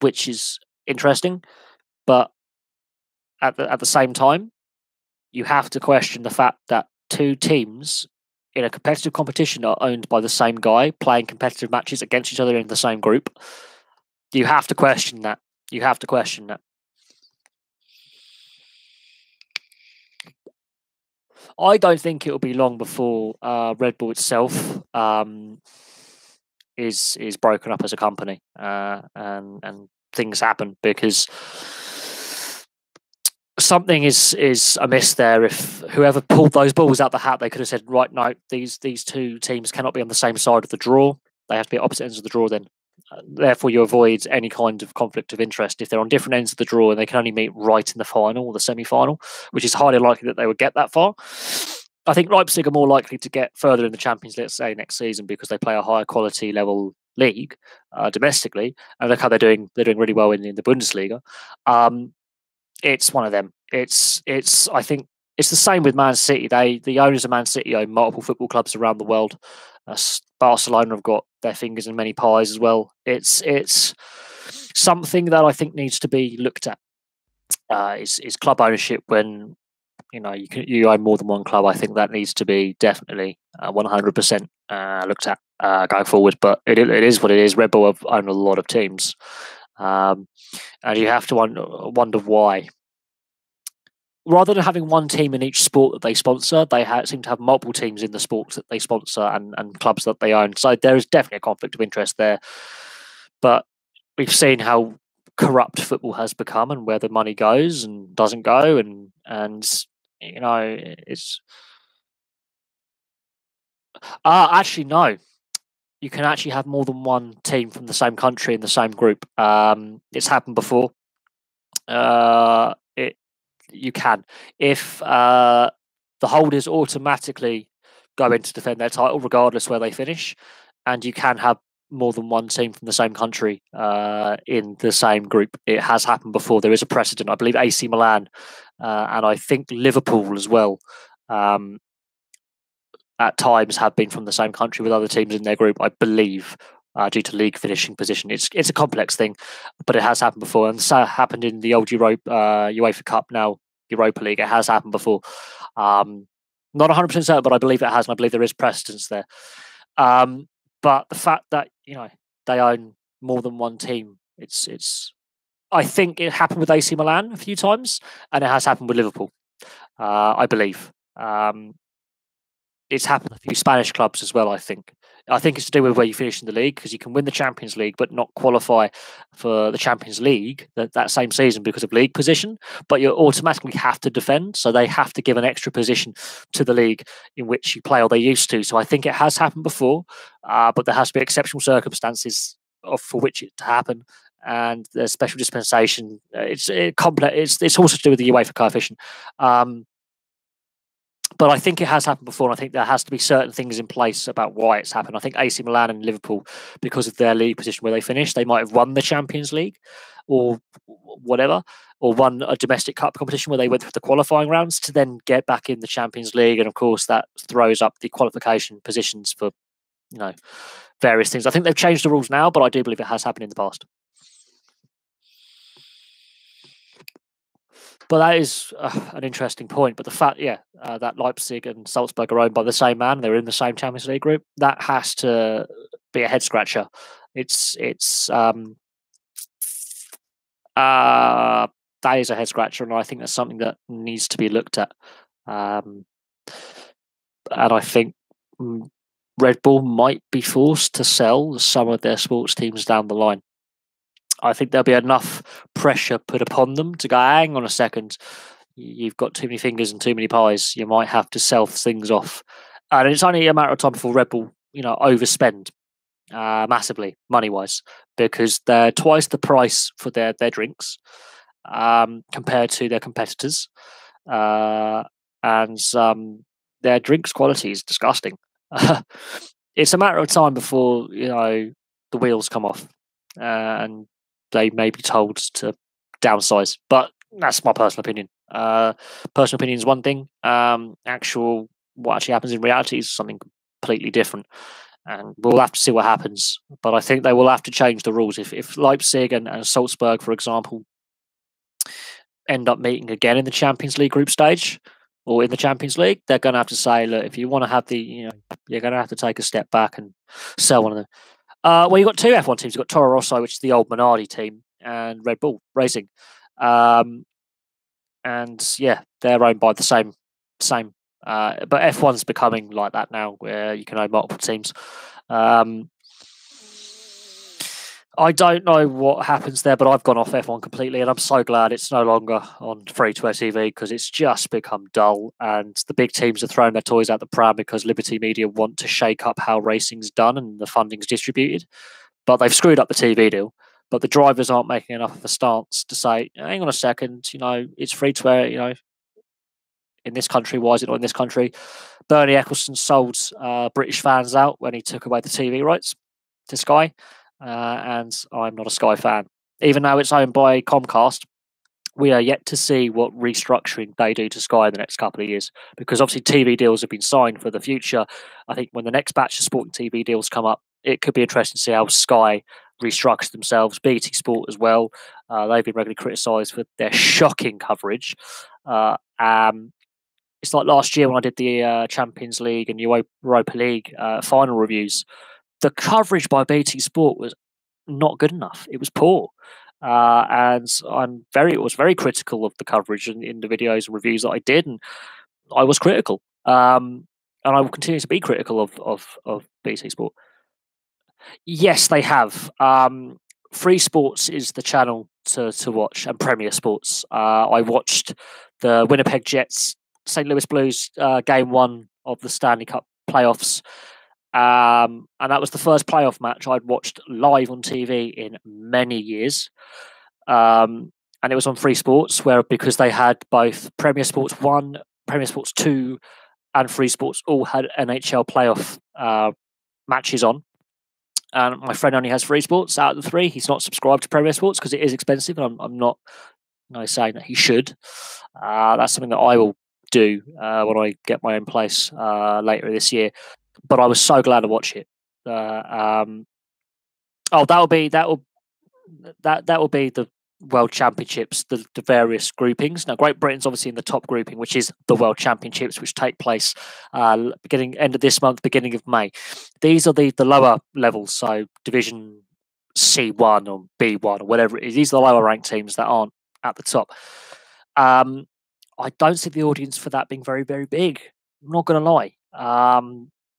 which is interesting. But at the same time, you have to question the fact that two teams in a competitive competition are owned by the same guy playing competitive matches against each other in the same group. You have to question that. I don't think it'll be long before Red Bull itself is broken up as a company, and things happen because something is amiss there. If whoever pulled those balls out the hat, they could have said, right, no, these two teams cannot be on the same side of the draw. They have to be at opposite ends of the draw then. Therefore, you avoid any kind of conflict of interest if they're on different ends of the draw and they can only meet right in the final or the semi-final, which is highly likely that they would get that far. I think Leipzig are more likely to get further in the Champions League, let's say next season, because they play a higher quality level league domestically, and look how they're doing. They're doing really well in the Bundesliga. It's one of them. I think it's the same with Man City. The owners of Man City own multiple football clubs around the world. Barcelona have got their fingers in many pies as well. It's something that I think needs to be looked at. Is club ownership when you own more than one club. I think that needs to be definitely 100% looked at going forward. But it is what it is. Red Bull have owned a lot of teams, and you have to wonder why. Rather than having one team in each sport that they sponsor, they seem to have multiple teams in the sports that they sponsor and clubs that they own. So there is definitely a conflict of interest there. But we've seen how corrupt football has become and where the money goes and doesn't go, and it's actually no. You can actually have more than one team from the same country in the same group. It's happened before. You can if the holders automatically go in to defend their title regardless where they finish, and you can have more than one team from the same country in the same group. It has happened before. There is a precedent. I believe AC Milan and I think Liverpool as well at times have been from the same country with other teams in their group, I believe, due to league finishing position. It's a complex thing, but it has happened before, and so happened in the old UEFA Cup, now Europa League. It has happened before. Not 100% certain, but I believe it has, and I believe there is precedence there. But the fact that they own more than one team, it's. I think it happened with AC Milan a few times, and it has happened with Liverpool. I believe. It's happened with a few Spanish clubs as well, I think. I think it's to do with where you finish in the league, because you can win the Champions League but not qualify for the Champions League that same season because of league position, but you automatically have to defend, so they have to give an extra position to the league in which you play, or they used to. So I think it has happened before, but there has to be exceptional circumstances for which it to happen, and there's special dispensation. It's complex. It's also to do with the UEFA coefficient. But I think it has happened before, and I think there has to be certain things in place about why it's happened. I think AC Milan and Liverpool, because of their league position where they finished, they might have won the Champions League or whatever, or won a domestic cup competition where they went through the qualifying rounds to then get back in the Champions League. And of course, that throws up the qualification positions for various things. I think they've changed the rules now, but I do believe it has happened in the past. But that is an interesting point. But the fact, that Leipzig and Salzburg are owned by the same man, they're in the same Champions League group, that has to be a head scratcher. That is a head scratcher, and I think that's something that needs to be looked at. And I think Red Bull might be forced to sell some of their sports teams down the line. I think there'll be enough pressure put upon them to go, hang on a second, you've got too many fingers and too many pies. You might have to sell things off. And it's only a matter of time before Red Bull, overspend massively money-wise, because they're twice the price for their drinks compared to their competitors. And their drinks quality is disgusting. It's a matter of time before, the wheels come off. And they may be told to downsize, but that's my personal opinion. Personal opinion is one thing. What actually happens in reality is something completely different, and we'll have to see what happens. But I think they will have to change the rules if Leipzig and Salzburg, for example, end up meeting again in the Champions League group stage or in the Champions League. They're going to have to say, look, if you want to have you're going to have to take a step back and sell one of them. Well, you've got two F1 teams. You've got Toro Rosso, which is the old Minardi team, and Red Bull Racing. And they're owned by the same. But F1's becoming like that now, where you can own multiple teams. I don't know what happens there, but I've gone off F1 completely, and I'm so glad it's no longer on free-to-air TV because it's just become dull, and the big teams are throwing their toys out the pram because Liberty Media want to shake up how racing's done and the funding's distributed, but they've screwed up the TV deal. But the drivers aren't making enough of a stance to say, hang on a second, it's free-to-air, in this country, why is it not in this country? Bernie Ecclestone sold British fans out when he took away the TV rights to Sky, and I'm not a Sky fan. Even though it's owned by Comcast, we are yet to see what restructuring they do to Sky in the next couple of years, because obviously TV deals have been signed for the future. I think when the next batch of sporting TV deals come up, it could be interesting to see how Sky restructures themselves. BT Sport as well. They've been regularly criticised for their shocking coverage. It's like last year when I did the Champions League and Europa League final reviews. The coverage by BT Sport was not good enough. It was poor. And I was very critical of the coverage in the videos and reviews that I did, and I was critical. And I will continue to be critical of BT Sport. Yes, they have. Free Sports is the channel to watch, and Premier Sports. I watched the Winnipeg Jets St. Louis Blues game 1 of the Stanley Cup playoffs. And that was the first playoff match I'd watched live on TV in many years. And it was on Free Sports, because they had both Premier Sports 1, Premier Sports 2, and Free Sports all had NHL playoff matches on. And my friend only has Free Sports out of the 3. He's not subscribed to Premier Sports because it is expensive, and I'm not saying that he should. That's something that I will do when I get my own place later this year. But I was so glad to watch it. That will be the World Championships, the various groupings. Now, Great Britain's obviously in the top grouping, which is the World Championships, which take place end of this month, beginning of May. These are the lower levels, so Division C1 or B1 or whatever it is. These are the lower ranked teams that aren't at the top. I don't see the audience for that being very, very big. I'm not going to lie.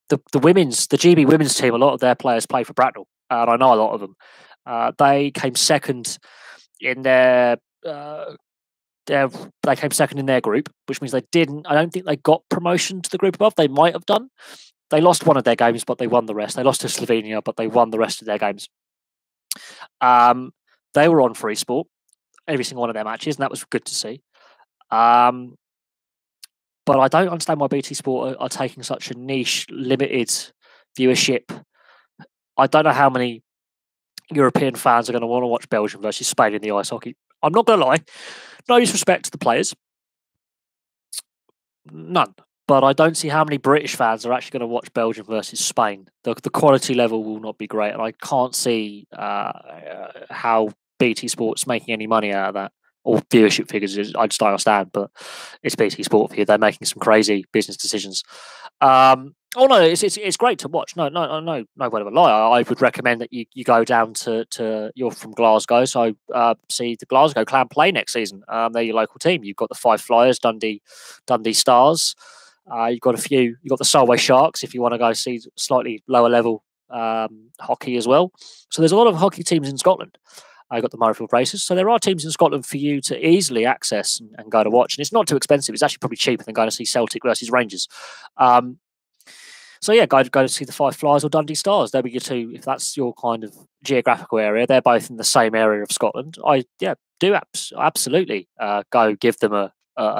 The GB women's team, a lot of their players play for Bracknell, and I know a lot of them. They came second in their group, which means they didn't. I don't think they got promotion to the group above. They might have done. They lost one of their games, but they won the rest. They lost to Slovenia, but they won the rest of their games. They were on Free Sport, every single one of their matches, and that was good to see. But I don't understand why BT Sport are taking such a niche, limited viewership. I don't know how many European fans are going to want to watch Belgium versus Spain in the ice hockey. I'm not going to lie. No disrespect to the players. None. But I don't see how many British fans are actually going to watch Belgium versus Spain. The quality level will not be great. And I can't see how BT Sport's making any money out of that. Or viewership figures, I just don't understand, but it's BT Sport for you. They're making some crazy business decisions. It's great to watch. No word of a lie. I would recommend that you go down to you're from Glasgow, so see the Glasgow Clan play next season. They're your local team. You've got the Five Flyers, Dundee Stars. You've got the Solway Sharks if you want to go see slightly lower level hockey as well. So there's a lot of hockey teams in Scotland. I got the Murrayfield Racers. So there are teams in Scotland for you to easily access and go to watch. And it's not too expensive. It's actually probably cheaper than going to see Celtic versus Rangers. So yeah, go to see the Five Flyers or Dundee Stars. They'll be your two, if that's your kind of geographical area. They're both in the same area of Scotland. Absolutely go give them a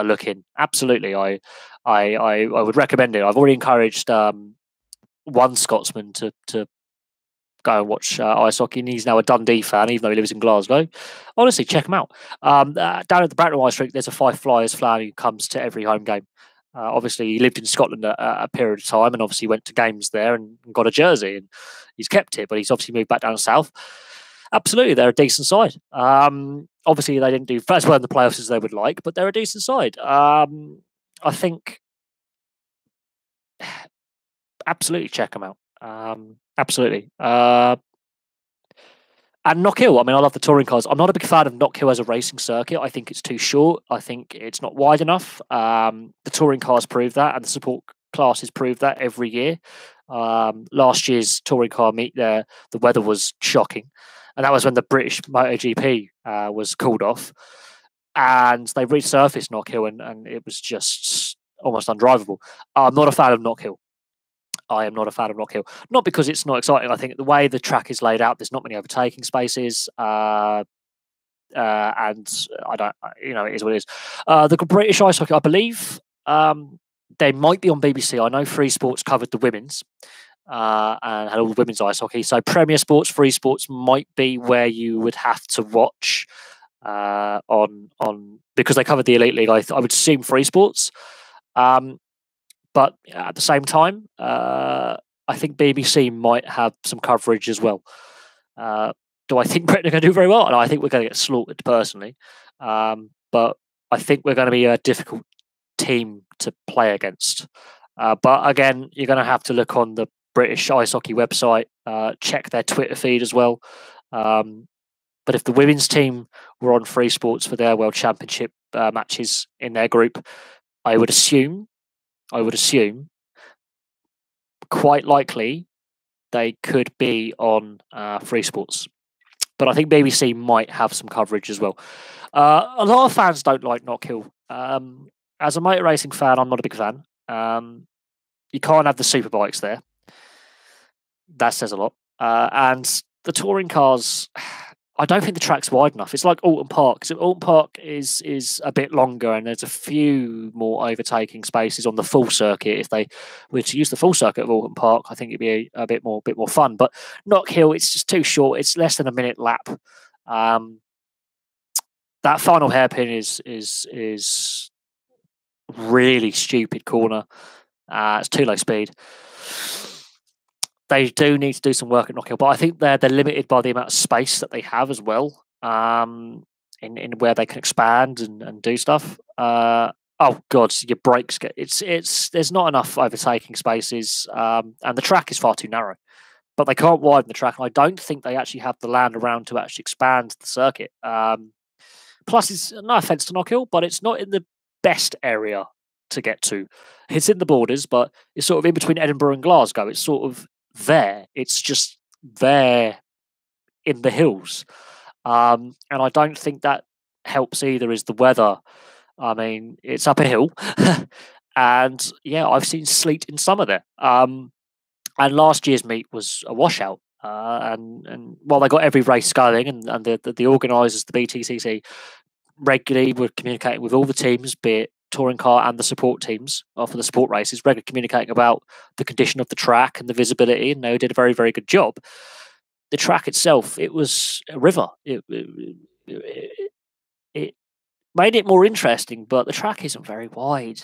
look in. Absolutely. I would recommend it. I've already encouraged one Scotsman to go and watch ice hockey, and he's now a Dundee fan, even though he lives in Glasgow. Honestly, check him out. Down at the Bracknell Ice Rink, there's a Five Flyers fan who comes to every home game. Obviously, he lived in Scotland a period of time, and obviously went to games there and got a jersey, and he's kept it. But he's obviously moved back down south. Absolutely, they're a decent side. Obviously, they didn't do as well in the playoffs as they would like, but they're a decent side. I think absolutely check them out. Absolutely. And Knockhill. I mean, I love the touring cars. I'm not a big fan of Knockhill as a racing circuit. I think it's too short. I think it's not wide enough. The touring cars prove that, and the support classes prove that every year. Last year's touring car meet there, the weather was shocking. and that was when the British MotoGP was called off, and they resurfaced Knockhill, and it was just almost undrivable. I'm not a fan of Knockhill. I am not a fan of Knockhill. Not because it's not exciting. I think the way the track is laid out, there's not many overtaking spaces. And I don't, it is what it is. The British ice hockey, I believe, they might be on BBC. I know Free Sports covered the women's and had all the women's ice hockey. So Premier Sports, Free Sports might be where you would have to watch on because they covered the Elite League. I would assume Free Sports. But at the same time, I think BBC might have some coverage as well. Do I think Britain are going to do very well? No, I think we're going to get slaughtered personally. But I think we're going to be a difficult team to play against. But again, you're going to have to look on the British Ice Hockey website, check their Twitter feed as well. But if the women's team were on Free Sports for their World Championship matches in their group, I would assume, quite likely, they could be on Free Sports. But I think BBC might have some coverage as well. A lot of fans don't like Knockhill. As a motor racing fan, I'm not a big fan. You can't have the superbikes there. That says a lot. And the touring cars, I don't think the track's wide enough. It's like Alton Park. So Alton Park is a bit longer, and there's a few more overtaking spaces on the full circuit. If they were to use the full circuit of Alton Park, I think it'd be a bit more fun. But Knockhill, it's just too short. It's less than a minute lap. That final hairpin is really stupid corner. It's too low speed. They do need to do some work at Knockhill, but I think they're limited by the amount of space that they have as well, in where they can expand and do stuff. Oh god, so your brakes get there's not enough overtaking spaces, and the track is far too narrow. But they can't widen the track, and I don't think they actually have the land around to actually expand the circuit. Plus, it's no offense to Knockhill, but it's not in the best area to get to. It's in the borders, but it's sort of in between Edinburgh and Glasgow. It's sort of there. It's just there in the hills. And I don't think that helps either, is the weather. I mean, it's up a hill. And yeah, I've seen sleet in summer there. And last year's meet was a washout. And while they got every race going, and the organisers, the BTCC, regularly were communicating with all the teams, be it touring car and the support teams for the support races, regularly communicating about the condition of the track and the visibility, and they did a very, very good job. The track itself, it was a river. It made it more interesting, but the track isn't very wide.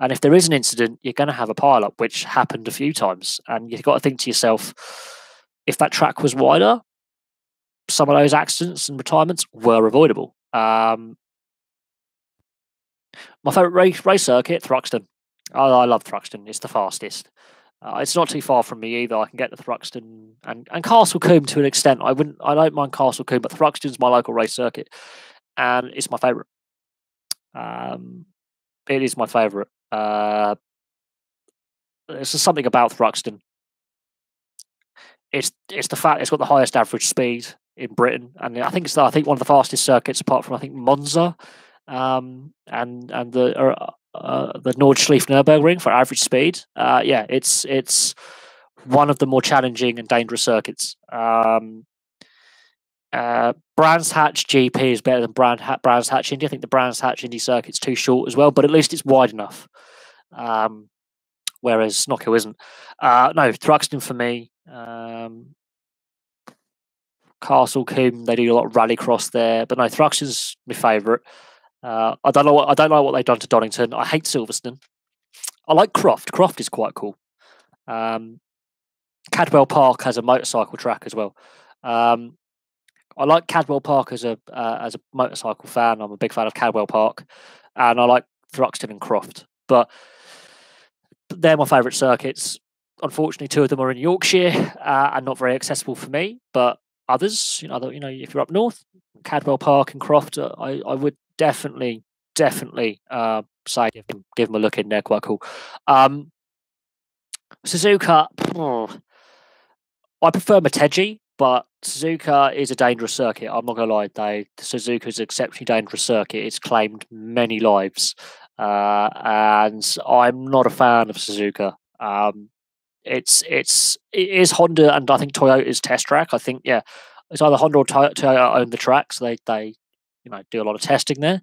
And if there is an incident, you're going to have a pile-up, which happened a few times. And you've got to think to yourself, if that track was wider, some of those accidents and retirements were avoidable. My favourite race circuit, Thruxton. I love Thruxton. It's the fastest. It's not too far from me either. I can get to Thruxton and Castle Combe to an extent. I don't mind Castle Combe, but Thruxton's my local race circuit, and it's my favourite. It is my favourite. There's just something about Thruxton. It's the fact it's got the highest average speed in Britain, and I think one of the fastest circuits apart from Monza. And the Nordschleife Nürburgring for average speed. Yeah, it's one of the more challenging and dangerous circuits. Brands Hatch GP is better than Brands Hatch Indy. I think the Brands Hatch Indy circuit's too short as well, but at least it's wide enough. Whereas Knockhill isn't. No, Thruxton for me. Castle Combe, they do a lot of rallycross there, but no, Thruxton's my favourite. I don't know what they've done to Donington. I hate Silverstone. I like Croft. Croft is quite cool. Cadwell Park has a motorcycle track as well. I like Cadwell Park as a motorcycle fan. I'm a big fan of Cadwell Park, and I like Thruxton and Croft. But they're my favourite circuits. Unfortunately, two of them are in Yorkshire and not very accessible for me. But others, if you're up north, Cadwell Park and Croft, I would definitely say give them a look in. They're quite cool. Suzuka, I prefer Motegi, but Suzuka is a dangerous circuit. I'm not gonna lie. Suzuka is an exceptionally dangerous circuit. It's claimed many lives, and I'm not a fan of Suzuka. It is Honda and I think Toyota's test track. I think it's either Honda or Toyota own the track, so they do a lot of testing there.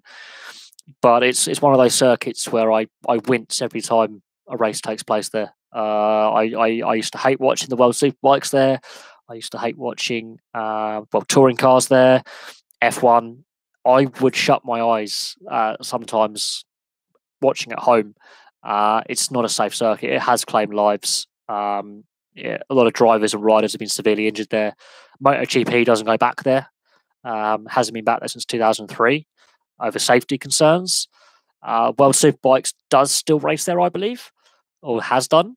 But it's one of those circuits where I wince every time a race takes place there. I used to hate watching the World Superbikes there. I used to hate watching touring cars there. F1. I would shut my eyes sometimes watching at home. It's not a safe circuit. It has claimed lives. A lot of drivers and riders have been severely injured there. MotoGP doesn't go back there. Hasn't been back there since 2003 over safety concerns. World Superbikes does still race there, I believe, or has done.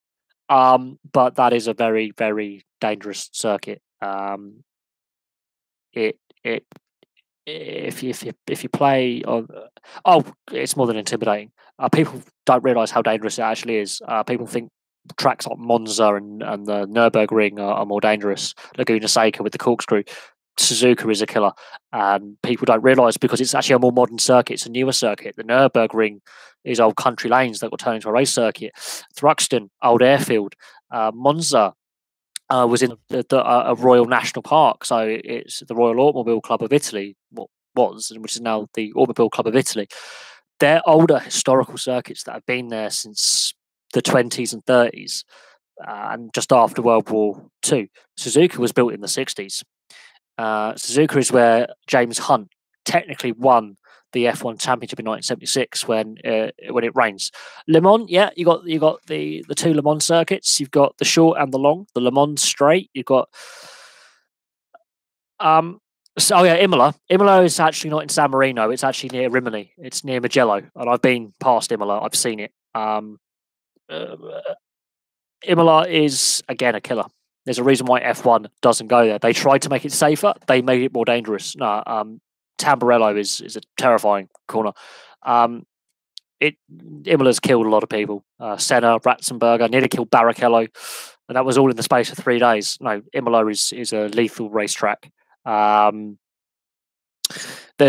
But that is a very, very dangerous circuit. If you play on, it's more than intimidating. People don't realise how dangerous it actually is. People think tracks like Monza and the Nürburgring are more dangerous. Laguna Seca with the corkscrew. Suzuka is a killer, and people don't realise because it's actually a more modern circuit. It's a newer circuit. The Nürburgring is old country lanes that will turn into a race circuit. Thruxton, old airfield. Monza was in a Royal National Park, so it's the Royal Automobile Club of Italy, which is now the Automobile Club of Italy. They're older historical circuits that have been there since the 20s and 30s, and just after World War II. Suzuka was built in the 60s. Suzuka is where James Hunt technically won the F1 Championship in 1976 when it rains. Le Mans, you got the two Le Mans circuits. You've got the short and the long. The Le Mans straight. You've got Imola. Imola is actually not in San Marino. It's actually near Rimini. It's near Mugello, and I've been past Imola. I've seen it. Imola is again a killer. There's a reason why F1 doesn't go there. They tried to make it safer. They made it more dangerous. No, Tamburello is a terrifying corner. Imola's killed a lot of people. Senna, Ratzenberger, nearly killed Barrichello, and that was all in the space of 3 days. No, Imola is a lethal racetrack. There's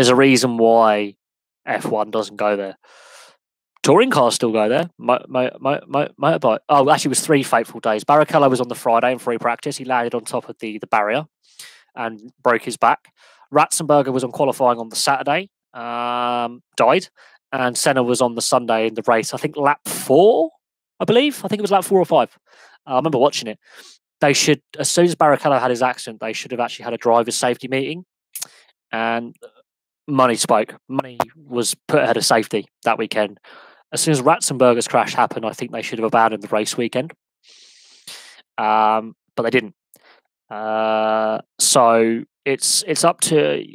a reason why F1 doesn't go there. Touring cars still go there. Motorbike. Oh, actually, it was 3 fateful days. Barrichello was on the Friday in free practice. He landed on top of the barrier and broke his back. Ratzenberger was on qualifying on the Saturday, died. And Senna was on the Sunday in the race. I think lap 4, I believe. I think it was lap 4 or 5. I remember watching it. They should, as soon as Barrichello had his accident, they should have actually had a driver's safety meeting. And money spoke. Money was put ahead of safety that weekend. As soon as Ratzenberger's crash happened, I think they should have abandoned the race weekend. But they didn't. So it's up to, if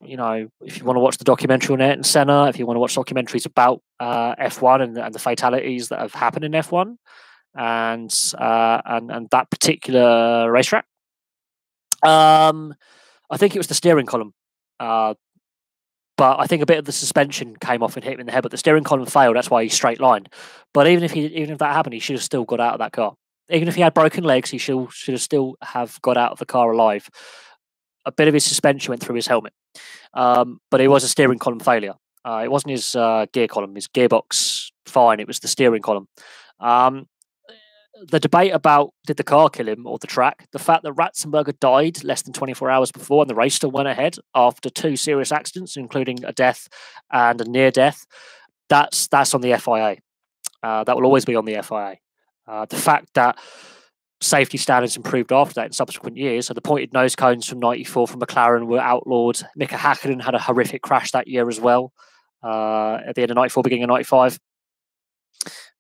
you want to watch the documentary on Ayrton Senna, if you want to watch documentaries about F1 and the fatalities that have happened in F1 and that particular racetrack. I think it was the steering column. But I think a bit of the suspension came off and hit him in the head. But the steering column failed. That's why he straight lined. But even if that happened, he should have still got out of that car. Even if he had broken legs, he should have still have got out of the car alive. A bit of his suspension went through his helmet, but it was a steering column failure. It wasn't his gear column. His gearbox fine. It was the steering column. The debate about did the car kill him or the track, the fact that Ratzenberger died less than 24 hours before and the race still went ahead after 2 serious accidents, including a death and a near death, that's on the FIA. That will always be on the FIA. The fact that safety standards improved after that in subsequent years, so the pointed nose cones from 94 from McLaren were outlawed. Mika Hakkinen had a horrific crash that year as well, at the end of 94, beginning of 95.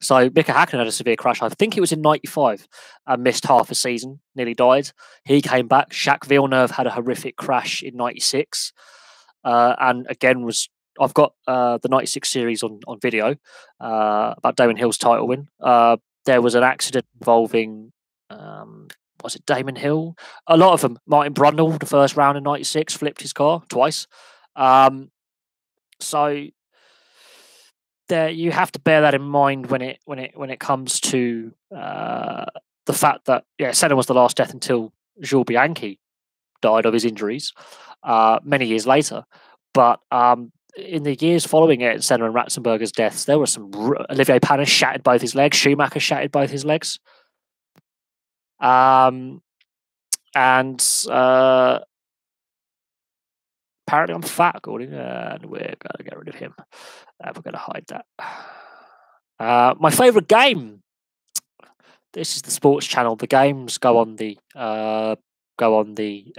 So Mika Hakkinen had a severe crash. I think it was in 95 and missed half a season, nearly died. He came back. Jacques Villeneuve had a horrific crash in 96. And again, I've got the 96 series on video about Damon Hill's title win. There was an accident involving, was it Damon Hill? A lot of them. Martin Brundle, the first round in 96, flipped his car twice. So there, you have to bear that in mind when it comes to the fact that Senna was the last death until Jules Bianchi died of his injuries many years later. But in the years following it, Senna and Ratzenberger's deaths, there were some. Olivier Panis shattered both his legs. Schumacher shattered both his legs. And apparently I'm fat, Gordon, and we're going to get rid of him. We're going to hide that. My favourite game. This is the sports channel. The games go on the on the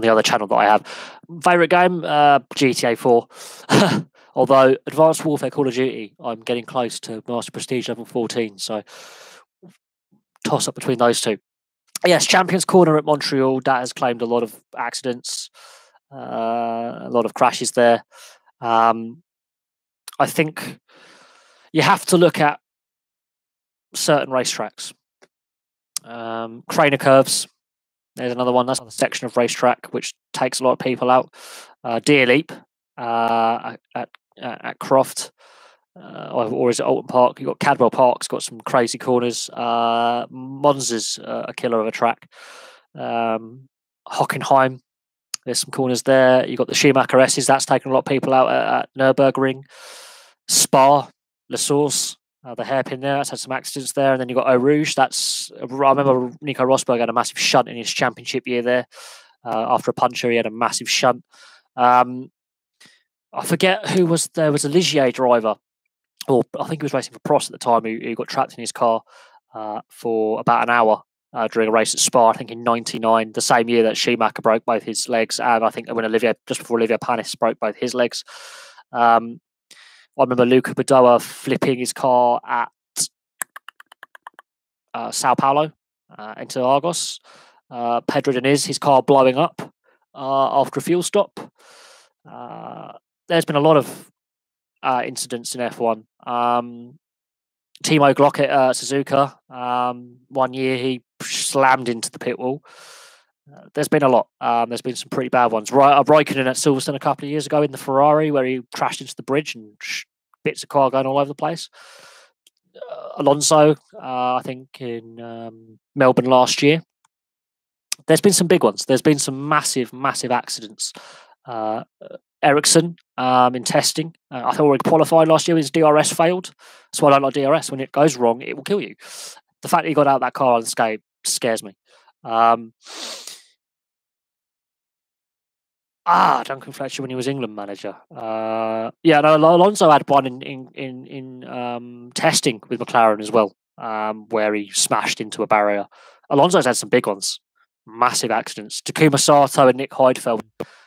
other channel that I have. Favorite game, GTA 4. Although Advanced Warfare Call of Duty, I'm getting close to Master Prestige level 14, so toss up between those two. Yes, Champions Corner at Montreal, that has claimed a lot of accidents, a lot of crashes there. I think you have to look at certain racetracks. Craner Curves, there's another one. That's on the section of racetrack which takes a lot of people out. Deer Leap at Croft, or is it Alton Park? You've got Cadwell Park's got some crazy corners. Monza's a killer of a track. Hockenheim, there's some corners there. You've got the Schumacher S's, that's taken a lot of people out at Nürburgring. Spa, La Source, the hairpin there, that's had some accidents there. And then you've got Eau Rouge. I remember Nico Rosberg had a massive shunt in his championship year there. After a puncture, he had a massive shunt. I forget who was there. Was a Ligier driver, or I think he was racing for Prost at the time, who got trapped in his car for about an hour during a race at Spa, I think in '99, the same year that Schumacher broke both his legs, and I think when just before Olivier Panis broke both his legs. I remember Luca Badoa flipping his car at Sao Paulo, Interlagos. Pedro Diniz, his car blowing up after a fuel stop. There's been a lot of incidents in F1. Timo Glock at Suzuka, 1 year he slammed into the pit wall. There's been a lot. There's been some pretty bad ones. Raikkonen at Silverstone a couple of years ago in the Ferrari, where he crashed into the bridge and bits of car going all over the place. Alonso, I think in Melbourne last year. There's been some big ones. There's been some massive, massive accidents. Ericsson in testing. I thought he qualified last year. His DRS failed. That's why I don't like DRS. When it goes wrong, it will kill you. The fact that he got out of that car unscathed scares me. Duncan Fletcher when he was England manager. Alonso had one in testing with McLaren as well, where he smashed into a barrier. Alonso's had some big ones, massive accidents. Takuma Sato and Nick Heidfeld.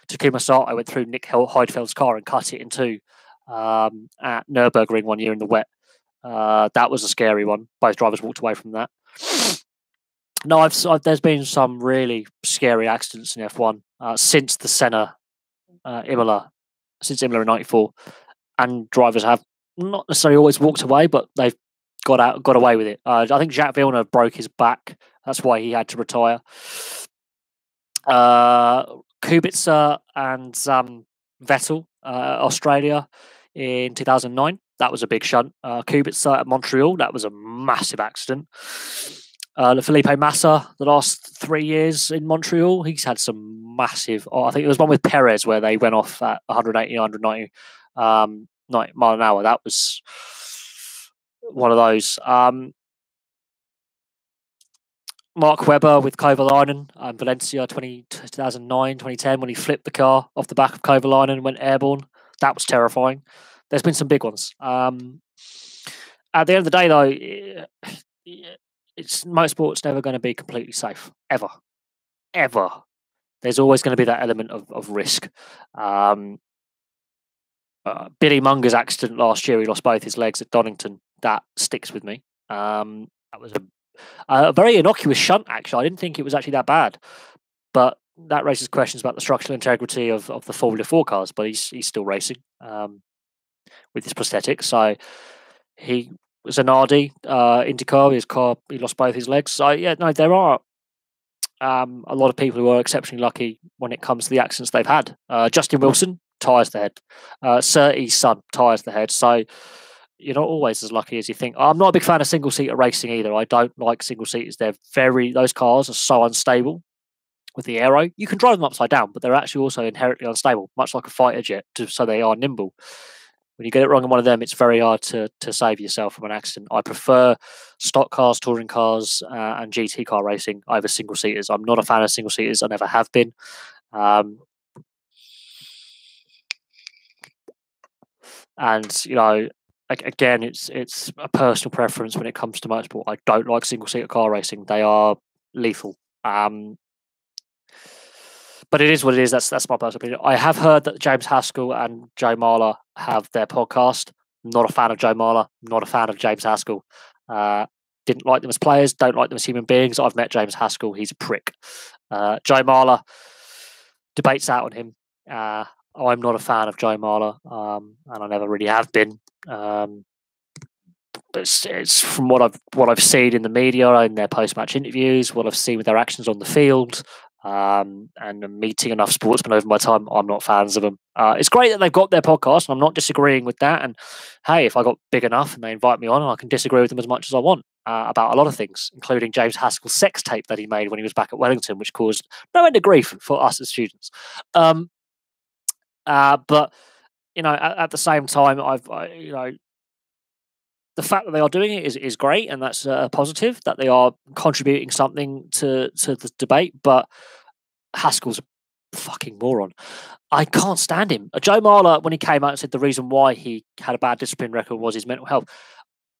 Takuma Sato went through Nick Heidfeld's car and cut it in two at Nürburgring 1 year in the wet. That was a scary one. Both drivers walked away from that. No, there's been some really scary accidents in F1 since the Senna Imola in '94, and drivers have not necessarily always walked away, but they've got away with it. I think Jacques Villeneuve broke his back. That's why he had to retire. Kubica and Vettel, Australia in 2009. That was a big shunt. Kubica at Montreal. That was a massive accident. Felipe Massa, the last 3 years in Montreal, he's had some massive. I think there was one with Perez where they went off at 180, 190 mile an hour. That was one of those. Mark Webber with Kovalainen, Valencia 2009, 2010, when he flipped the car off the back of Kovalainen and went airborne. That was terrifying. There's been some big ones. At the end of the day, though, motorsport's never going to be completely safe, ever. There's always going to be that element of risk. Billy Munger's accident last year, he lost both his legs at Donington. That sticks with me. That was a very innocuous shunt, actually. I didn't think it was actually that bad. But that raises questions about the structural integrity of the Formula 4 cars, but he's still racing with his prosthetics. So he was Zanardi, IndyCar, his car, he lost both his legs. So, there are a lot of people who are exceptionally lucky when it comes to the accidents they've had. Justin Wilson, tyres the head. Surtees' son, tyres the head. So, you're not always as lucky as you think. I'm not a big fan of single-seater racing either. I don't like single-seaters. Those cars are so unstable with the aero. You can drive them upside down, but they're actually also inherently unstable, much like a fighter jet, so they are nimble. When you get it wrong in one of them, it's very hard to save yourself from an accident. I prefer stock cars, touring cars, and GT car racing over single-seaters. I'm not a fan of single-seaters. I never have been. And, you know, again, it's a personal preference when it comes to motorsport. I don't like single-seater car racing. They are lethal. But it is what it is. That's my personal opinion. I have heard that James Haskell and Joe Marler have their podcast. Not a fan of Joe Marler. Not a fan of James Haskell. Didn't like them as players. Don't like them as human beings. I've met James Haskell. He's a prick. Joe Marler, debates out on him. I'm not a fan of Joe Marler, and I never really have been. It's from what I've seen in the media, in their post-match interviews, what I've seen with their actions on the field, and meeting enough sportsmen over my time, I'm not fans of them. It's great that they've got their podcast, and I'm not disagreeing with that. And hey, if I got big enough and they invite me on, I can disagree with them as much as I want about a lot of things, including James Haskell's sex tape that he made when he was back at Wellington, which caused no end of grief for us as students. But you know, at the same time, you know, the fact that they are doing it is great, and that's a positive that they are contributing something to the debate. But Haskell's a fucking moron. I can't stand him. Joe Marler, when he came out and said the reason why he had a bad discipline record was his mental health,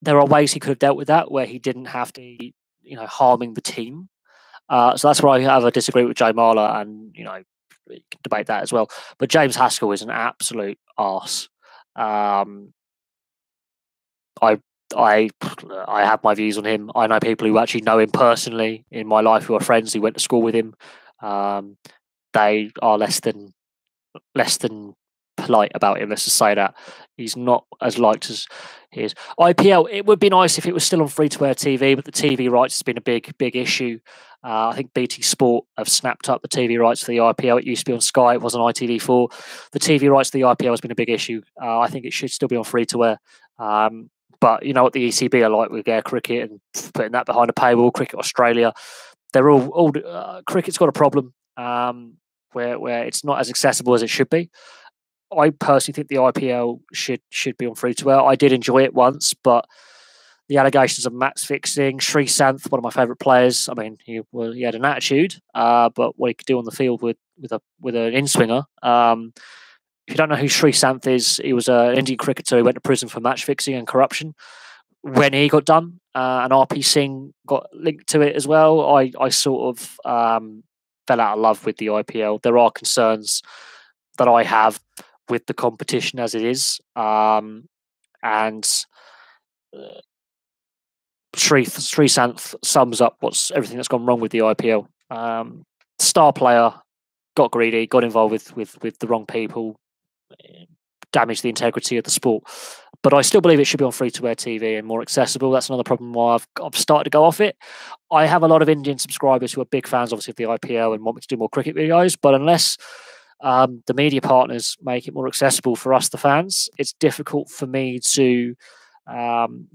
there are ways he could have dealt with that where he didn't have to, you know, harming the team. So that's where I have a disagreement with Joe Marler, and you know, you can debate that as well. But James Haskell is an absolute arse. I have my views on him. I know people who actually know him personally in my life who are friends who went to school with him. They are less than polite about him. Let's just say that he's not as liked as he is. IPL. It would be nice if it was still on free-to-air TV, but the TV rights has been a big issue. I think BT Sport have snapped up the TV rights for the IPL. It used to be on Sky. It was on ITV4. The TV rights for the IPL has been a big issue. I think it should still be on free-to-air. But you know what the ECB are like with their cricket and putting that behind a paywall. Cricket Australia, they're all cricket's got a problem where it's not as accessible as it should be. I personally think the IPL should be on free-to-air. I did enjoy it once, but the allegations of match fixing, Sreesanth, one of my favourite players. I mean, he had an attitude, but what he could do on the field with an in-swinger. If you don't know who Sreesanth is, he was an Indian cricketer who went to prison for match fixing and corruption. When he got done, and RP Singh got linked to it as well, I sort of fell out of love with the IPL. There are concerns that I have with the competition as it is, and Sreesanth sums up everything that's gone wrong with the IPL. Star player got greedy, got involved with the wrong people, damaged the integrity of the sport. But I still believe it should be on free-to-air TV and more accessible. That's another problem why I've started to go off it. I have a lot of Indian subscribers who are big fans, obviously, of the IPL and want me to do more cricket videos. But unless the media partners make it more accessible for us, the fans, it's difficult for me to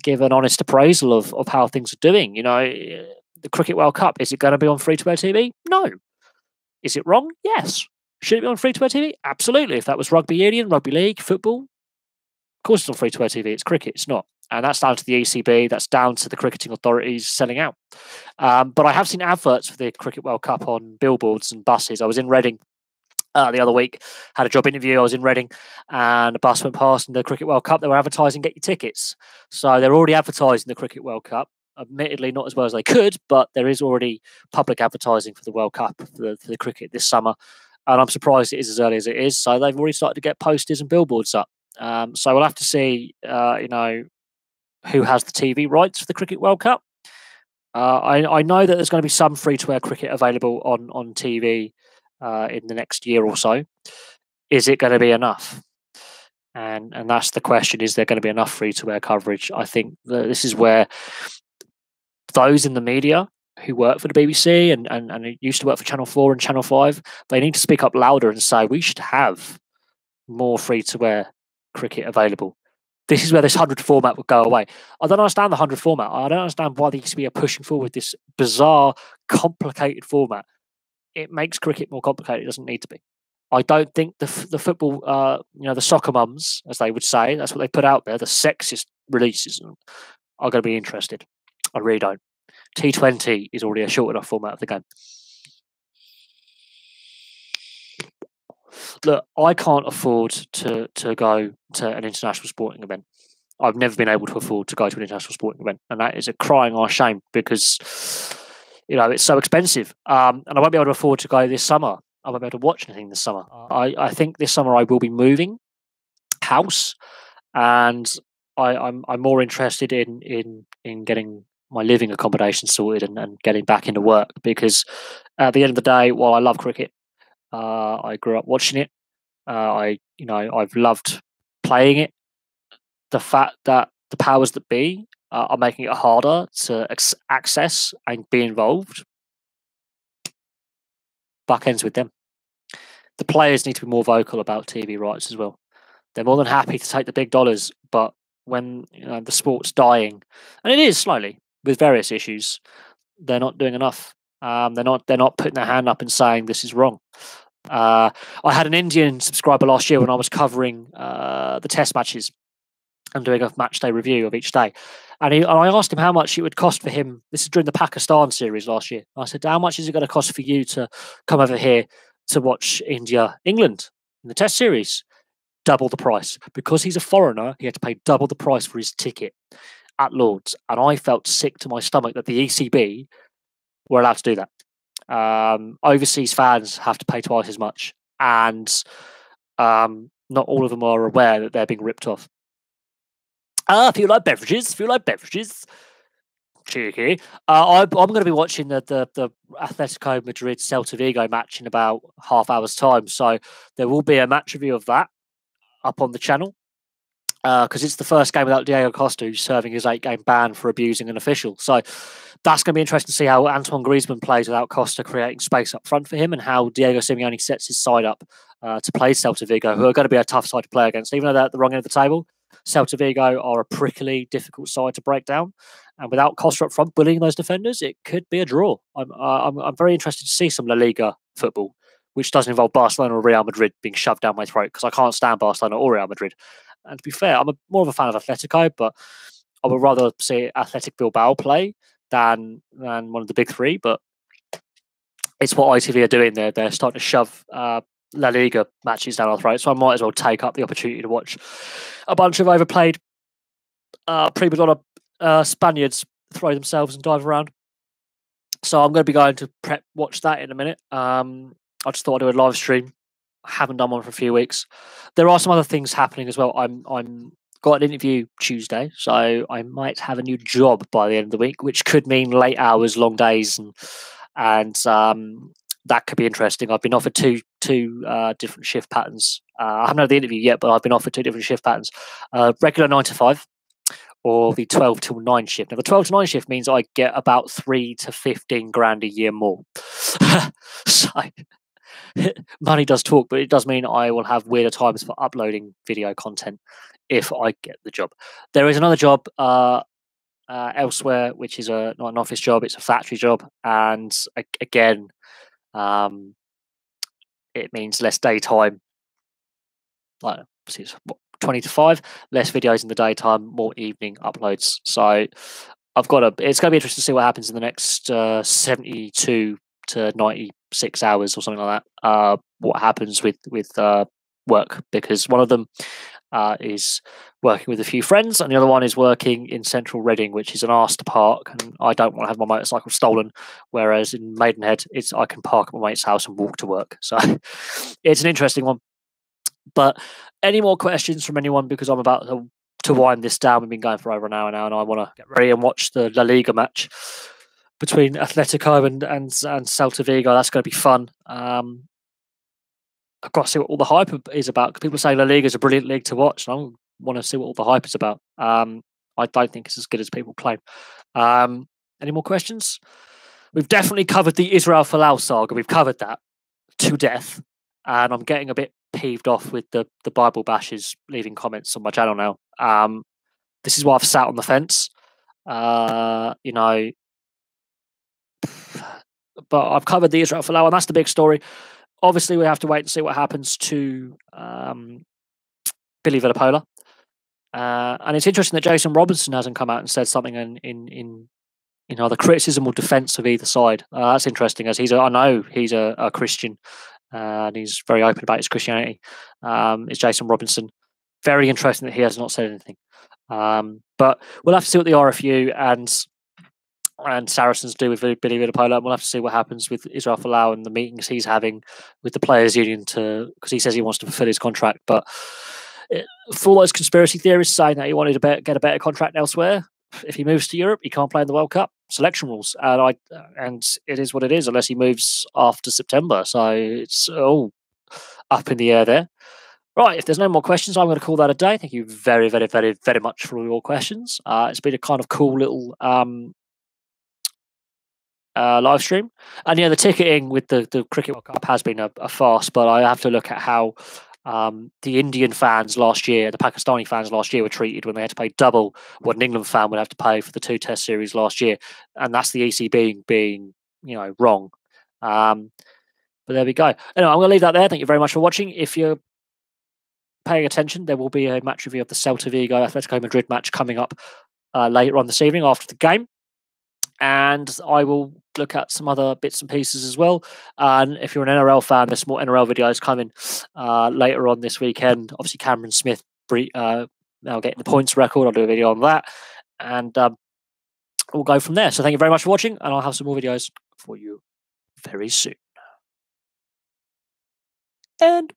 give an honest appraisal of how things are doing. You know, the Cricket World Cup, is it going to be on free-to-air TV? No. Is it wrong? Yes. Should it be on free-to-air TV? Absolutely. If that was rugby union, rugby league, football, of course it's on free-to-air TV. It's cricket. It's not. And that's down to the ECB. That's down to the cricketing authorities selling out. But I have seen adverts for the Cricket World Cup on billboards and buses. I was in Reading the other week, had a job interview. I was in Reading and a bus went past in the Cricket World Cup. They were advertising, get your tickets. So they're already advertising the Cricket World Cup. Admittedly, not as well as they could, but there is already public advertising for the World Cup, for the cricket this summer. And I'm surprised it is as early as it is. So they've already started to get posters and billboards up. So we'll have to see, you know, who has the TV rights for the Cricket World Cup. I know that there's going to be some free-to-air cricket available on TV in the next year or so. Is it going to be enough? And that's the question. Is there going to be enough free-to-air coverage? I think that this is where those in the media who work for the BBC and used to work for Channel 4 and Channel 5, they need to speak up louder and say we should have more free-to-air cricket available. this is where this 100 format would go away. I don't understand the 100 format. I don't understand why the ECB are pushing forward this bizarre, complicated format. It makes cricket more complicated. It doesn't need to be. I don't think the football, the soccer mums, as they would say, that's what they put out there, the sexist releases are going to be interested. I really don't. T20 is already a short enough format of the game. Look, I can't afford to go to an international sporting event. I've never been able to afford to go to an international sporting event, and that is a crying our shame because it's so expensive. And I won't be able to afford to go this summer. I won't be able to watch anything this summer. I think this summer I will be moving house, and I'm more interested in getting my living accommodation sorted and getting back into work, because at the end of the day, while I love cricket, I grew up watching it. I've loved playing it. The fact that the powers that be are making it harder to access and be involved, buck ends with them. The players need to be more vocal about TV rights as well. They're more than happy to take the big dollars, but when the sport's dying, and it is slowly with various issues, they're not doing enough. They're not putting their hand up and saying this is wrong. I had an Indian subscriber last year when I was covering the test matches and doing a match day review of each day. And I asked him how much it would cost for him. This is during the Pakistan series last year. I said, how much is it going to cost for you to come over here to watch India-England in the test series? Double the price. Because he's a foreigner, he had to pay double the price for his ticket at Lord's. And I felt sick to my stomach that the ECB were allowed to do that. Overseas fans have to pay twice as much. And not all of them are aware that they're being ripped off. If you like beverages, cheeky. I'm going to be watching the Atletico Madrid Celta Vigo match in about half hour's time. So there will be a match review of that up on the channel, because it's the first game without Diego Costa, who's serving his 8-game ban for abusing an official. So that's going to be interesting to see how Antoine Griezmann plays without Costa creating space up front for him, and how Diego Simeone sets his side up to play Celta Vigo, who are going to be a tough side to play against. Even though they're at the wrong end of the table, Celta Vigo are a prickly, difficult side to break down. And without Costa up front bullying those defenders, it could be a draw. I'm very interested to see some La Liga football, which doesn't involve Barcelona or Real Madrid being shoved down my throat, because I can't stand Barcelona or Real Madrid. And to be fair, I'm more of a fan of Atletico, but I would rather see Athletic Bilbao play than one of the big three. But it's what ITV are doing. They're starting to shove La Liga matches down our throats, so I might as well take up the opportunity to watch a bunch of overplayed prima donna Spaniards throw themselves and dive around. So I'm going to be going to watch that in a minute. I just thought I'd do a live stream. I haven't done one for a few weeks. There are some other things happening as well. I'm got an interview Tuesday, so I might have a new job by the end of the week, which could mean late hours, long days, and that could be interesting. I've been offered two different shift patterns. I haven't had the interview yet, but I've been offered two different shift patterns: regular 9 to 5, or the 12 till 9 shift. Now, the 12 to 9 shift means I get about 3 to 15 grand a year more. So money does talk, but it does mean I will have weirder times for uploading video content if I get the job. There is another job elsewhere, which is not an office job; it's a factory job, and again, it means less daytime. Like, it's 20 to 5, less videos in the daytime, more evening uploads. So it's going to be interesting to see what happens in the next 72 to 96 hours or something like that. What happens with work, because one of them is working with a few friends, and the other one is working in central Reading, which is an arse to park, and I don't want to have my motorcycle stolen, whereas in Maidenhead I can park at my mate's house and walk to work. So it's an interesting one. But any more questions from anyone, because I'm about to wind this down. We've been going for over an hour now, and I want to get ready and watch the La Liga match between Atletico and Celta Vigo. That's going to be fun. I've got to see what all the hype is about. People say La Liga is a brilliant league to watch, and I want to see what all the hype is about. I don't think it's as good as people claim. Any more questions? We've definitely covered the Israel Folau saga. We've covered that to death, and I'm getting a bit peeved off with the Bible bashers leaving comments on my channel now. This is why I've sat on the fence. You know, but I've covered the Israel Folau, and that's the big story. Obviously, we have to wait and see what happens to Billy Vunipola. And it's interesting that Jason Robinson hasn't come out and said something in either criticism or defence of either side. That's interesting, as I know he's a Christian, and he's very open about his Christianity. Is Jason Robinson. Very interesting that he has not said anything. But we'll have to see what the RFU and Saracens do with Billy Vunipola, and we'll have to see what happens with Israel Folau and the meetings he's having with the players' union, because he says he wants to fulfil his contract. But for all those conspiracy theorists saying that he wanted to get a better contract elsewhere, if he moves to Europe, he can't play in the World Cup. Selection rules, and it is what it is, unless he moves after September. So it's all up in the air there. Right, if there's no more questions, I'm going to call that a day. Thank you very, very, very, very much for all your questions. It's been a kind of cool little live stream. And yeah, the ticketing with the Cricket World Cup has been a farce, but I have to look at how the Indian fans last year, the Pakistani fans last year, were treated when they had to pay double what an England fan would have to pay for the 2 Test series last year, and that's the EC being wrong. But there we go. Anyway, I'm going to leave that there. Thank you very much for watching. If you're paying attention, there will be a match review of the Celta Vigo Atletico Madrid match coming up later on this evening after the game. And I will look at some other bits and pieces as well. And if you're an NRL fan, there's more NRL videos coming later on this weekend. Obviously, Cameron Smith now getting the points record. I'll do a video on that. And we'll go from there. So thank you very much for watching. And I'll have some more videos for you very soon. And